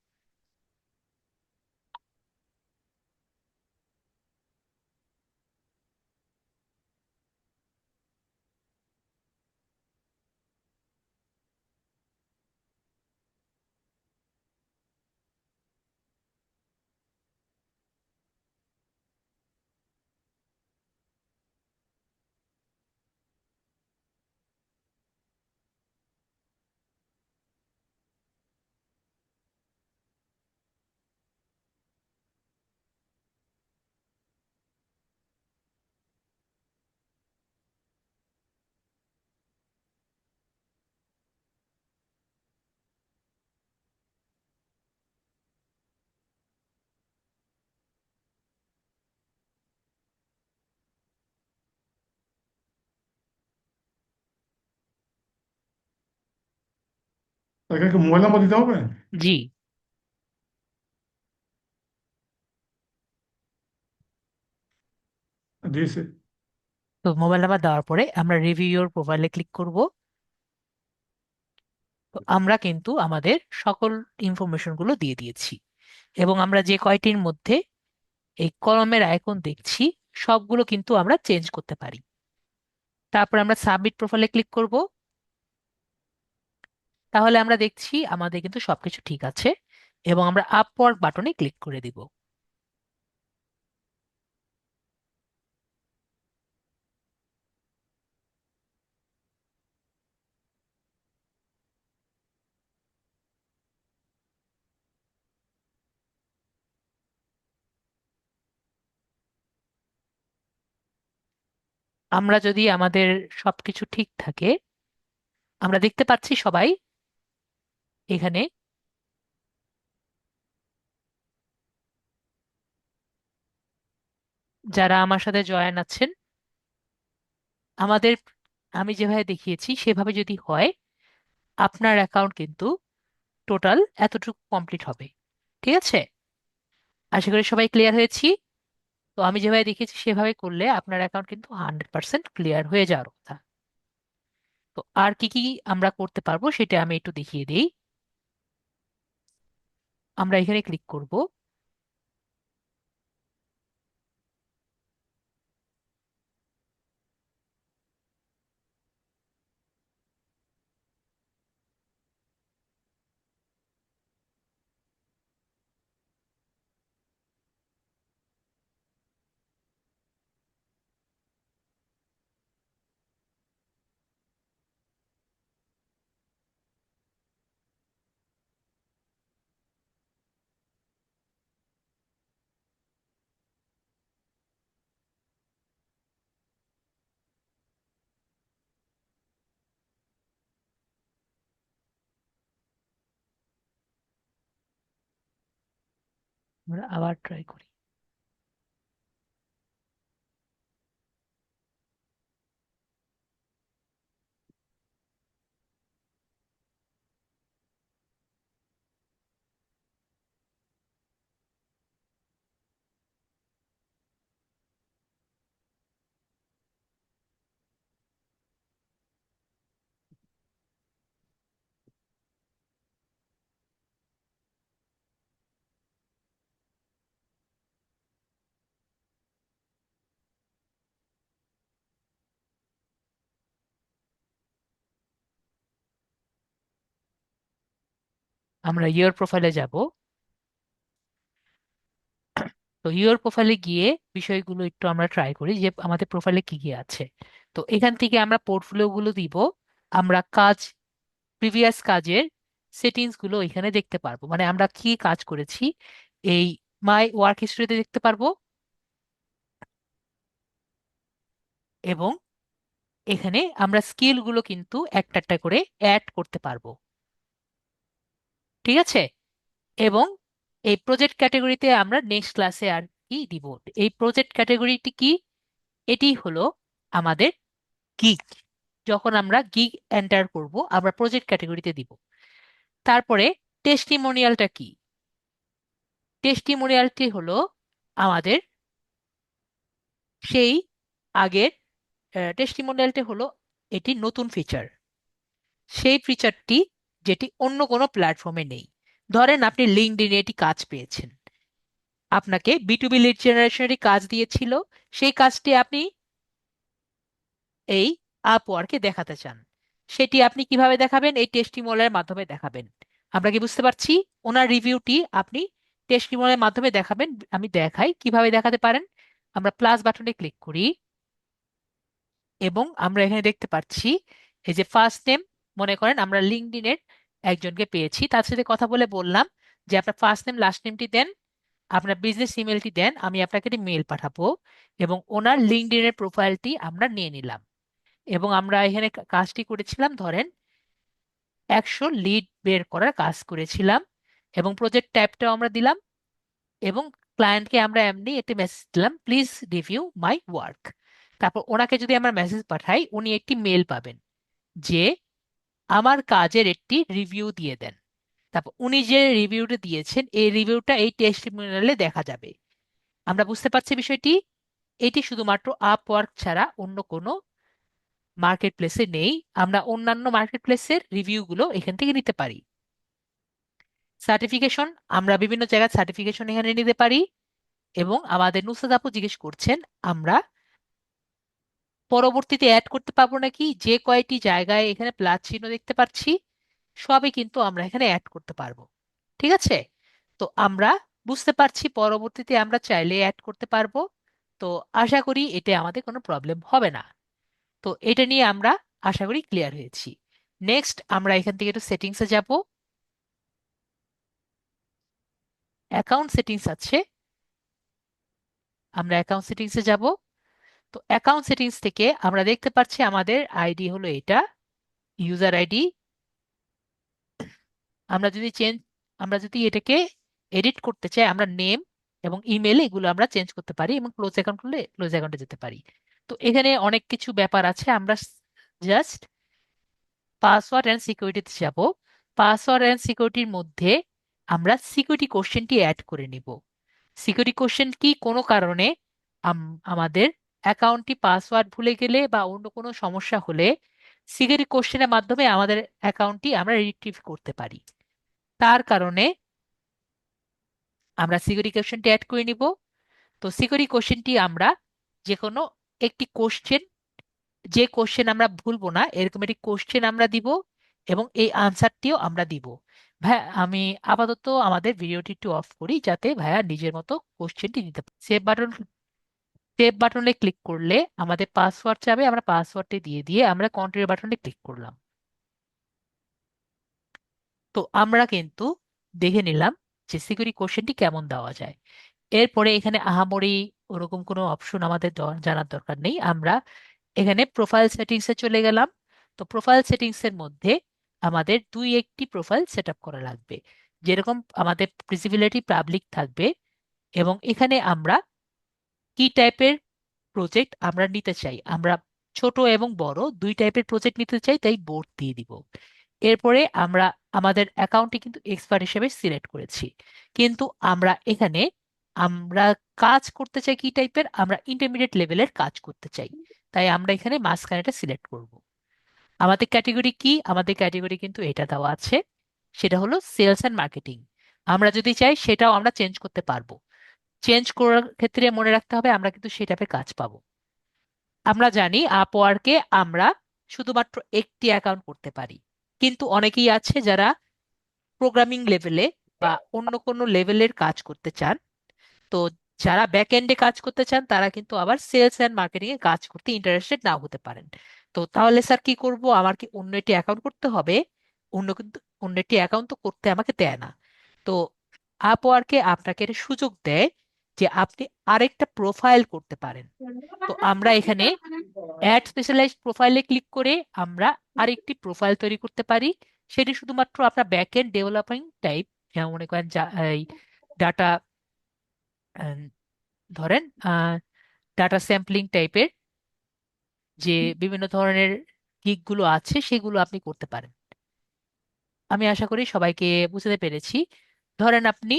এখানে কি মোবাইল নাম্বার দিতে হবে? জি। দিয়েছে। তো মোবাইল নাম্বার দেওয়ার পরে আমরা রিভিউ ইওর প্রোফাইলে ক্লিক করব। তো আমরা কিন্তু আমাদের সকল ইনফরমেশন গুলো দিয়ে দিয়েছি, এবং আমরা যে কয়টির মধ্যে এই কলমের আইকন দেখছি সবগুলো কিন্তু আমরা চেঞ্জ করতে পারি। তারপর আমরা সাবমিট প্রোফাইলে ক্লিক করব। তাহলে আমরা দেখছি আমাদের কিন্তু সবকিছু ঠিক আছে, এবং আমরা আপওয়ার্ক বাটনে ক্লিক করে দিব। আমরা যদি আমাদের সবকিছু ঠিক থাকে, আমরা দেখতে পাচ্ছি সবাই এখানে যারা আমার সাথে জয়েন আছেন, আমাদের আমি যেভাবে দেখিয়েছি সেভাবে যদি হয়, আপনার অ্যাকাউন্ট কিন্তু টোটাল এতটুকু কমপ্লিট হবে। ঠিক আছে? আশা করি সবাই ক্লিয়ার হয়েছি। তো আমি যেভাবে দেখিয়েছি সেভাবে করলে আপনার অ্যাকাউন্ট কিন্তু 100% ক্লিয়ার হয়ে যাওয়ার কথা। তো আর কি কি আমরা করতে পারবো সেটা আমি একটু দেখিয়ে দিই। আমরা এখানে ক্লিক করব। আমরা আবার ট্রাই করি। আমরা ইওর প্রোফাইলে যাব। তো ইওর প্রোফাইলে গিয়ে বিষয়গুলো একটু আমরা ট্রাই করি যে আমাদের প্রোফাইলে কি কি আছে। তো এখান থেকে আমরা পোর্টফোলিও গুলো দিব। আমরা প্রিভিয়াস কাজের সেটিংস গুলো এখানে দেখতে পারবো, মানে আমরা কি কাজ করেছি এই মাই ওয়ার্ক হিস্ট্রিতে দেখতে পারবো। এবং এখানে আমরা স্কিল গুলো কিন্তু একটা একটা করে অ্যাড করতে পারবো। ঠিক আছে? এবং এই প্রজেক্ট ক্যাটাগরিতে আমরা নেক্সট ক্লাসে আর কি দিব। এই প্রজেক্ট ক্যাটাগরিটি কি? এটি হলো আমাদের গিগ। যখন আমরা গিগ এন্টার করব আমরা প্রজেক্ট ক্যাটাগরিতে দিব। তারপরে টেস্টিমোনিয়ালটা কি? টেস্টিমোনিয়ালটি হলো আমাদের সেই আগের টেস্টিমোনিয়ালটি হলো এটি নতুন ফিচার, সেই ফিচারটি যেটি অন্য কোনো প্ল্যাটফর্মে নেই। ধরেন আপনি লিঙ্কডইনে এটি কাজ পেয়েছেন, আপনাকে B2B লিড জেনারেশনেরই কাজ দিয়েছিল, সেই কাজটি আপনি এই আপওয়ার্কে দেখাতে চান। সেটি আপনি কিভাবে দেখাবেন? এই টেস্টিমোনিয়ালের মাধ্যমে দেখাবেন। আমরা কি বুঝতে পারছি? ওনার রিভিউটি আপনি টেস্টিমোনিয়ালের মাধ্যমে দেখাবেন। আমি দেখাই কিভাবে দেখাতে পারেন। আমরা প্লাস বাটনে ক্লিক করি, এবং আমরা এখানে দেখতে পাচ্ছি এই যে ফার্স্ট নেম। মনে করেন আমরা লিঙ্কডইনের একজনকে পেয়েছি, তার সাথে কথা বলে বললাম যে আপনার ফার্স্ট নেম লাস্ট নেমটি দেন, আপনার বিজনেস ইমেলটি দেন, আমি আপনাকে একটি মেল পাঠাবো। এবং ওনার লিঙ্কডইনের প্রোফাইলটি আমরা নিয়ে নিলাম, এবং আমরা এখানে কাজটি করেছিলাম ধরেন 100 লিড বের করার কাজ করেছিলাম, এবং প্রজেক্ট ট্যাবটাও আমরা দিলাম, এবং ক্লায়েন্টকে আমরা এমনি একটি মেসেজ দিলাম, প্লিজ রিভিউ মাই ওয়ার্ক। তারপর ওনাকে যদি আমরা মেসেজ পাঠাই উনি একটি মেল পাবেন যে আমার কাজের একটি রিভিউ দিয়ে দেন। তারপর উনি যে রিভিউটা দিয়েছেন এই রিভিউটা এই টেস্টিমোনিয়ালে দেখা যাবে। আমরা বুঝতে পারছি বিষয়টি। এটি শুধুমাত্র আপওয়ার্ক ছাড়া অন্য কোনো মার্কেট প্লেসে নেই। আমরা অন্যান্য মার্কেট প্লেসের রিভিউগুলো এখান থেকে নিতে পারি। সার্টিফিকেশন, আমরা বিভিন্ন জায়গায় সার্টিফিকেশন এখানে নিতে পারি। এবং আমাদের নুসরাত আপু জিজ্ঞেস করছেন আমরা পরবর্তীতে অ্যাড করতে পারবো নাকি, যে কয়টি জায়গায় এখানে প্লাস চিহ্ন দেখতে পাচ্ছি সবই কিন্তু আমরা এখানে অ্যাড করতে পারবো। ঠিক আছে? তো আমরা বুঝতে পারছি পরবর্তীতে আমরা চাইলে অ্যাড করতে পারবো। তো আশা করি এতে আমাদের কোনো প্রবলেম হবে না। তো এটা নিয়ে আমরা আশা করি ক্লিয়ার হয়েছি। নেক্সট আমরা এখান থেকে একটু সেটিংসে যাব। অ্যাকাউন্ট সেটিংস আছে, আমরা অ্যাকাউন্ট সেটিংসে যাব। তো অ্যাকাউন্ট সেটিংস থেকে আমরা দেখতে পাচ্ছি আমাদের আইডি হলো এটা, ইউজার আইডি। আমরা যদি চেঞ্জ আমরা যদি এটাকে এডিট করতে চাই আমরা নেম এবং ইমেল এগুলো আমরা চেঞ্জ করতে পারি, এবং ক্লোজ অ্যাকাউন্ট করলে ক্লোজ অ্যাকাউন্টে যেতে পারি। তো এখানে অনেক কিছু ব্যাপার আছে, আমরা জাস্ট পাসওয়ার্ড অ্যান্ড সিকিউরিটিতে যাব। পাসওয়ার্ড অ্যান্ড সিকিউরিটির মধ্যে আমরা সিকিউরিটি কোশ্চেনটি অ্যাড করে নিব। সিকিউরিটি কোশ্চেন কি, কোনো কারণে আমাদের অ্যাকাউন্টটি পাসওয়ার্ড ভুলে গেলে বা অন্য কোনো সমস্যা হলে সিকিউরিটি কোশ্চেনের মাধ্যমে আমাদের অ্যাকাউন্টটি আমরা রিট্রিভ করতে পারি। তার কারণে আমরা সিকিউরিটি কোশ্চেনটি অ্যাড করে নিব। তো সিকিউরিটি কোশ্চেনটি আমরা যে কোনো একটি কোশ্চেন, যে কোশ্চেন আমরা ভুলবো না এরকম একটি কোশ্চেন আমরা দিব, এবং এই আনসারটিও আমরা দিব। ভাইয়া আমি আপাতত আমাদের ভিডিওটি একটু অফ করি যাতে ভাইয়া নিজের মতো কোশ্চেনটি দিতে পারে। সেভ বাটনে ক্লিক করলে আমাদের পাসওয়ার্ড চাবে, আমরা পাসওয়ার্ডটি দিয়ে দিয়ে আমরা কন্টিনিউ বাটনে ক্লিক করলাম। তো আমরা কিন্তু দেখে নিলাম যে সিকিউরিটি কোশ্চেনটি কেমন দেওয়া যায়। এরপরে এখানে আহামরি ওরকম কোনো অপশন আমাদের জানার দরকার নেই। আমরা এখানে প্রোফাইল সেটিংসে চলে গেলাম। তো প্রোফাইল সেটিংস এর মধ্যে আমাদের দুই একটি প্রোফাইল সেট আপ করা লাগবে। যেরকম আমাদের ভিজিবিলিটি পাবলিক থাকবে, এবং এখানে আমরা কি টাইপের প্রজেক্ট আমরা নিতে চাই, আমরা ছোট এবং বড় দুই টাইপের প্রজেক্ট নিতে চাই, তাই বোর্ড দিয়ে দিব। এরপরে আমরা আমাদের অ্যাকাউন্টটি কিন্তু এক্সপার্ট হিসেবে সিলেক্ট করেছি, কিন্তু আমরা এখানে আমরা কাজ করতে চাই কি টাইপের, আমরা ইন্টারমিডিয়েট লেভেলের কাজ করতে চাই, তাই আমরা এখানে মাঝখানেটা সিলেক্ট করব। আমাদের ক্যাটেগরি কি, আমাদের ক্যাটেগরি কিন্তু এটা দেওয়া আছে, সেটা হলো সেলস অ্যান্ড মার্কেটিং। আমরা যদি চাই সেটাও আমরা চেঞ্জ করতে পারবো। চেঞ্জ করার ক্ষেত্রে মনে রাখতে হবে আমরা কিন্তু সেই টাইপের কাজ পাবো। আমরা জানি আপওয়ার্কে আমরা শুধুমাত্র একটি অ্যাকাউন্ট করতে পারি, কিন্তু অনেকেই আছে যারা প্রোগ্রামিং লেভেলে বা অন্য কোনো লেভেলের কাজ করতে চান। তো যারা ব্যাক এন্ডে কাজ করতে চান তারা কিন্তু আবার সেলস এন্ড মার্কেটিং এ কাজ করতে ইন্টারেস্টেড নাও হতে পারেন। তো তাহলে স্যার কি করব, আমার কি অন্য একটি অ্যাকাউন্ট করতে হবে? কিন্তু অন্য একটি অ্যাকাউন্ট তো করতে আমাকে দেয় না। তো আপওয়ার্কে আপনাকে এটা সুযোগ দেয় যে আপনি আরেকটা প্রোফাইল করতে পারেন। তো আমরা এখানে অ্যাড স্পেশালাইজড প্রোফাইলে ক্লিক করে আমরা আরেকটি প্রোফাইল তৈরি করতে পারি। সেটি শুধুমাত্র আপনার ব্যাক এন্ড ডেভেলপিং টাইপ, যেমন মনে করেন ডাটা, ধরেন ডাটা স্যাম্পলিং টাইপের যে বিভিন্ন ধরনের গিগগুলো আছে সেগুলো আপনি করতে পারেন। আমি আশা করি সবাইকে বুঝতে পেরেছি। ধরেন আপনি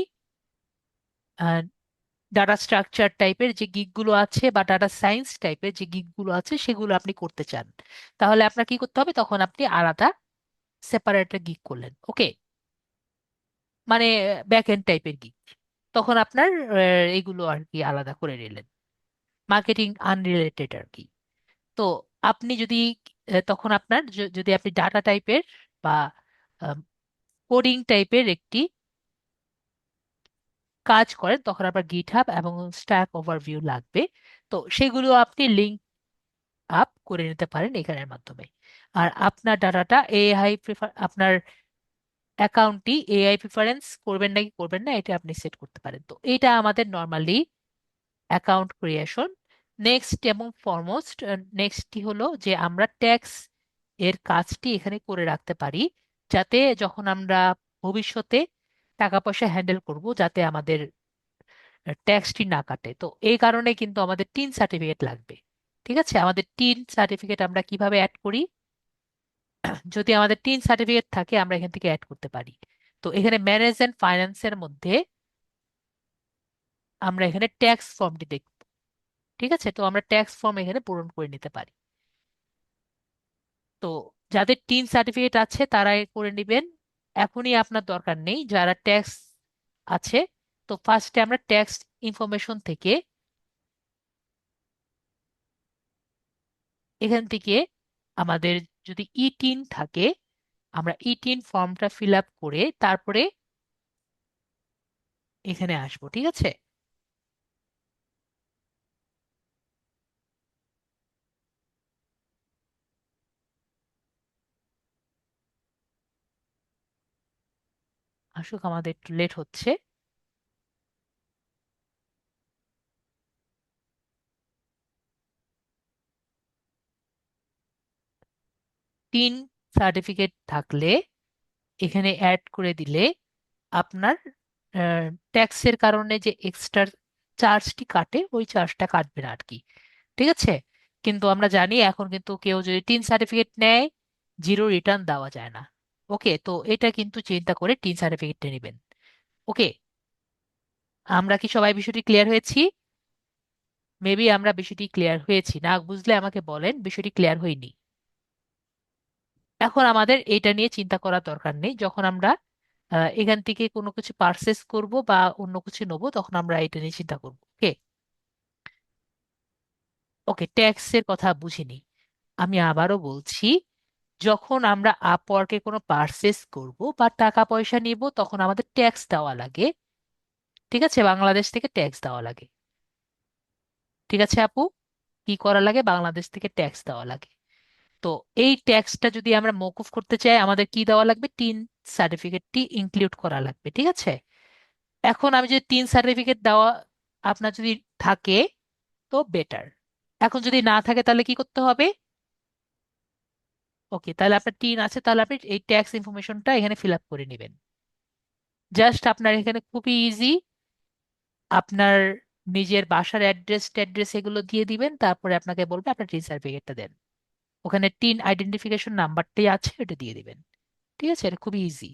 ডাটা স্ট্রাকচার টাইপের যে গিগগুলো আছে বা ডাটা সায়েন্স টাইপের যে গিগগুলো আছে সেগুলো আপনি করতে চান, তাহলে আপনার কি করতে হবে, তখন আপনি আলাদা সেপারেট গিগ করলেন, ওকে, মানে ব্যাক এন্ড টাইপের গিগ, তখন আপনার এগুলো আর কি আলাদা করে নিলেন, মার্কেটিং আনরিলেটেড আর কি। তো আপনি যদি তখন আপনার যদি আপনি ডাটা টাইপের বা কোডিং টাইপের একটি কাজ করেন তখন আপনার গিটহাব এবং স্ট্যাক ওভারভিউ লাগবে। তো সেগুলো আপনি লিঙ্ক আপ করে নিতে পারেন এখানের মাধ্যমে। আর আপনার ডাটাটা এআই প্রেফার, আপনার অ্যাকাউন্টটি এআই প্রিফারেন্স করবেন নাকি করবেন না এটা আপনি সেট করতে পারেন। তো এটা আমাদের নর্মালি অ্যাকাউন্ট ক্রিয়েশন। নেক্সট এবং ফরমোস্ট নেক্সটটি হলো যে আমরা ট্যাক্স এর কাজটি এখানে করে রাখতে পারি, যাতে যখন আমরা ভবিষ্যতে টাকা পয়সা হ্যান্ডেল করব যাতে আমাদের ট্যাক্সটি না কাটে। তো এই কারণে কিন্তু আমাদের টিন সার্টিফিকেট লাগবে। ঠিক আছে, আমাদের টিন সার্টিফিকেট আমরা কিভাবে অ্যাড করি, যদি আমাদের 3 সার্টিফিকেট থাকে আমরা এখান থেকে অ্যাড করতে পারি। তো এখানে ম্যানেজ এন্ড ফাইন্যান্সের মধ্যে আমরা এখানে ট্যাক্স ফর্মটি দেখব। ঠিক আছে, তো আমরা ট্যাক্স ফর্ম এখানে পূরণ করে নিতে পারি। তো যাদের 3 সার্টিফিকেট আছে তারা এ করে নেবেন, এখনই আপনার দরকার নেই। যারা ট্যাক্স আছে, তো ফার্স্টে আমরা ট্যাক্স ইনফরমেশন থেকে এখান থেকে আমাদের যদি ই 3 থাকে আমরা ই 3 ফর্মটা ফিল আপ করে তারপরে এখানে আসবো। ঠিক আছে, আসুক, আমাদের একটু লেট হচ্ছে। 3 সার্টিফিকেট থাকলে এখানে অ্যাড করে দিলে আপনার ট্যাক্সের কারণে যে এক্সট্রা চার্জটি কাটে ওই চার্জটা কাটবে না আর কি। ঠিক আছে, কিন্তু আমরা জানি এখন কিন্তু কেউ যদি 3 সার্টিফিকেট নেয় জিরো রিটার্ন দেওয়া যায় না। ওকে, তো এটা কিন্তু চিন্তা করে 3 সার্টিফিকেটটা নেবেন। ওকে, আমরা কি সবাই বিষয়টি ক্লিয়ার হয়েছি? মেবি আমরা বিষয়টি ক্লিয়ার হয়েছি, না বুঝলে আমাকে বলেন বিষয়টি ক্লিয়ার হয়নি। এখন আমাদের এটা নিয়ে চিন্তা করার দরকার নেই, যখন আমরা এখান থেকে কোনো কিছু পারচেস করব বা অন্য কিছু নেবো তখন আমরা এটা নিয়ে চিন্তা করবো। ওকে, ওকে, ট্যাক্সের কথা বুঝিনি। আমি আবারও বলছি, যখন আমরা আপওয়ার্কে কোনো পারচেস করব বা টাকা পয়সা নিব তখন আমাদের ট্যাক্স দেওয়া লাগে। ঠিক আছে, বাংলাদেশ থেকে ট্যাক্স দেওয়া লাগে। ঠিক আছে আপু, কি করা লাগে? বাংলাদেশ থেকে ট্যাক্স দেওয়া লাগে। তো এই ট্যাক্সটা যদি আমরা মওকুফ করতে চাই আমাদের কি দেওয়া লাগবে? 3 সার্টিফিকেটটি ইনক্লুড করা লাগবে। ঠিক আছে, এখন আমি যদি 3 সার্টিফিকেট দেওয়া আপনার যদি থাকে তো বেটার। এখন যদি না থাকে তাহলে কি করতে হবে? ওকে, তাহলে আপনার 3 আছে, তাহলে আপনি এই ট্যাক্স ইনফরমেশনটা এখানে ফিল আপ করে নেবেন। জাস্ট আপনার এখানে খুবই ইজি, আপনার নিজের বাসার অ্যাড্রেস ট্যাড্রেস এগুলো দিয়ে দিবেন, তারপরে আপনাকে বলবে আপনার 3 সার্টিফিকেটটা দেন। ওখানে 3 আইডেন্টিফিকেশন নাম্বারটি আছে, ওটা দিয়ে দিবেন। ঠিক আছে, এটা খুবই ইজি।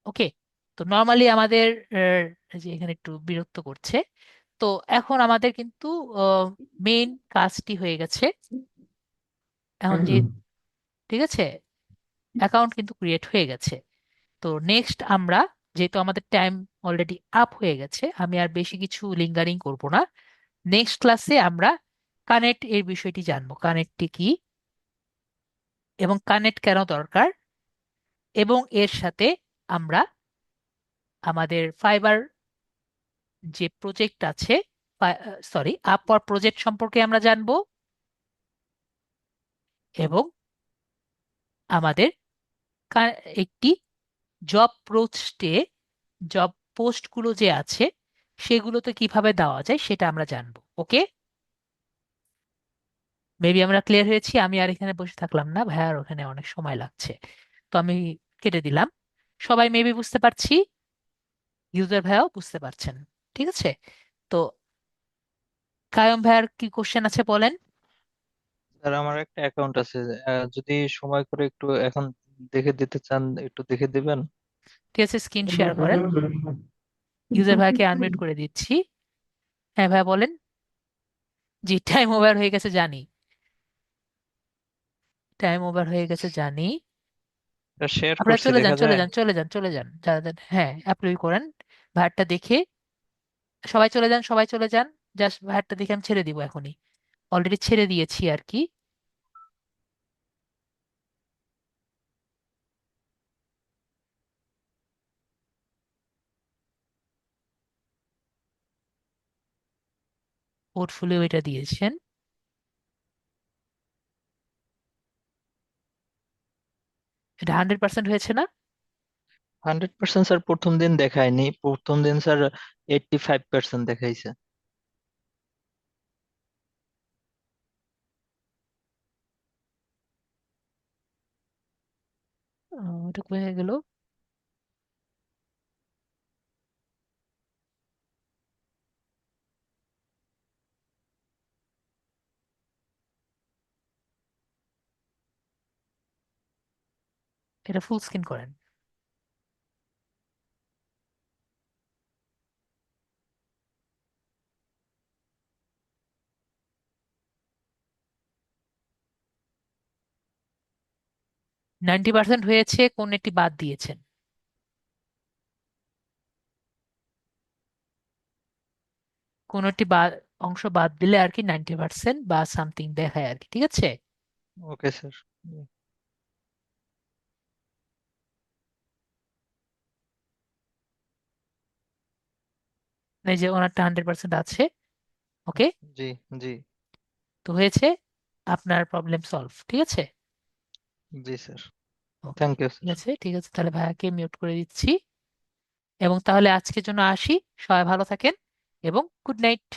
ওকে, তো নর্মালি আমাদের এই যে এখানে একটু বিরক্ত করছে। তো এখন আমাদের কিন্তু মেইন কাজটি হয়ে গেছে এখন যে, ঠিক আছে, অ্যাকাউন্ট কিন্তু ক্রিয়েট হয়ে গেছে। তো নেক্সট আমরা, যেহেতু আমাদের টাইম অলরেডি আপ হয়ে গেছে, আমি আর বেশি কিছু লিঙ্গারিং করব না। নেক্সট ক্লাসে আমরা কানেক্ট এর বিষয়টি জানবো, কানেক্টটি কি এবং কানেক্ট কেন দরকার, এবং এর সাথে আমরা আমাদের ফাইবার যে প্রজেক্ট আছে, সরি, আপওয়ার্ক প্রজেক্ট সম্পর্কে আমরা জানবো, এবং আমাদের একটি জব পোস্টে জব পোস্টগুলো যে আছে সেগুলোতে কিভাবে দেওয়া যায় সেটা আমরা জানবো। ওকে, মেবি আমরা ক্লিয়ার হয়েছি। আমি আর এখানে বসে থাকলাম না, ভাইয়ার ওখানে অনেক সময় লাগছে, তো আমি কেটে দিলাম। সবাই মেবি বুঝতে পারছি, ইউজার ভাইয়াও বুঝতে পারছেন। ঠিক আছে, তো কায়ম ভাইয়ার কি কোশ্চেন আছে বলেন। স্যার আমার একটা অ্যাকাউন্ট আছে, যদি সময় করে একটু এখন দেখে দিতে চান একটু দেখে দিবেন। ঠিক আছে, স্ক্রিন শেয়ার করেন। ইউজার ভাইয়াকে আনমিউট করে দিচ্ছি। হ্যাঁ ভাইয়া বলেন। জি, টাইম ওভার হয়ে গেছে জানি, টাইম ওভার হয়ে গেছে জানি। শেয়ার আপনারা করছি, চলে যান, দেখা চলে যায়। যান, চলে যান, চলে যান, হ্যাঁ অ্যাপ্লাই করেন। ভাইয়ারটা দেখে সবাই চলে যান, সবাই চলে যান। জাস্ট ভাইয়ারটা দেখে আমি ছেড়ে দিব এখনই, অলরেডি ছেড়ে দিয়েছি আর কি। পোর্টফোলিও এটা দিয়েছেন, এটা 100% হয়েছে না? 100% স্যার প্রথম দিন দেখায়নি, প্রথম দিন স্যার 85% দেখাইছে। এটা হয়ে গেল। এটা ফুল স্ক্রিন করেন। নাইনটি পার্সেন্ট হয়েছে, কোন একটি বাদ দিয়েছেন? কোন একটি অংশ বাদ দিলে আর কি 90% বা সামথিং দেখায় আর কি, ঠিক আছে? Okay sir. এই যে ওনারটা 100% আছে। ওকে, জি জি তো হয়েছে, আপনার প্রবলেম সলভ, ঠিক আছে? জি স্যার। ওকে, থ্যাংক ইউ ঠিক স্যার। আছে, ঠিক আছে, তাহলে ভাইয়াকে মিউট করে দিচ্ছি। এবং তাহলে আজকের জন্য আসি। সবাই ভালো থাকেন এবং গুড নাইট।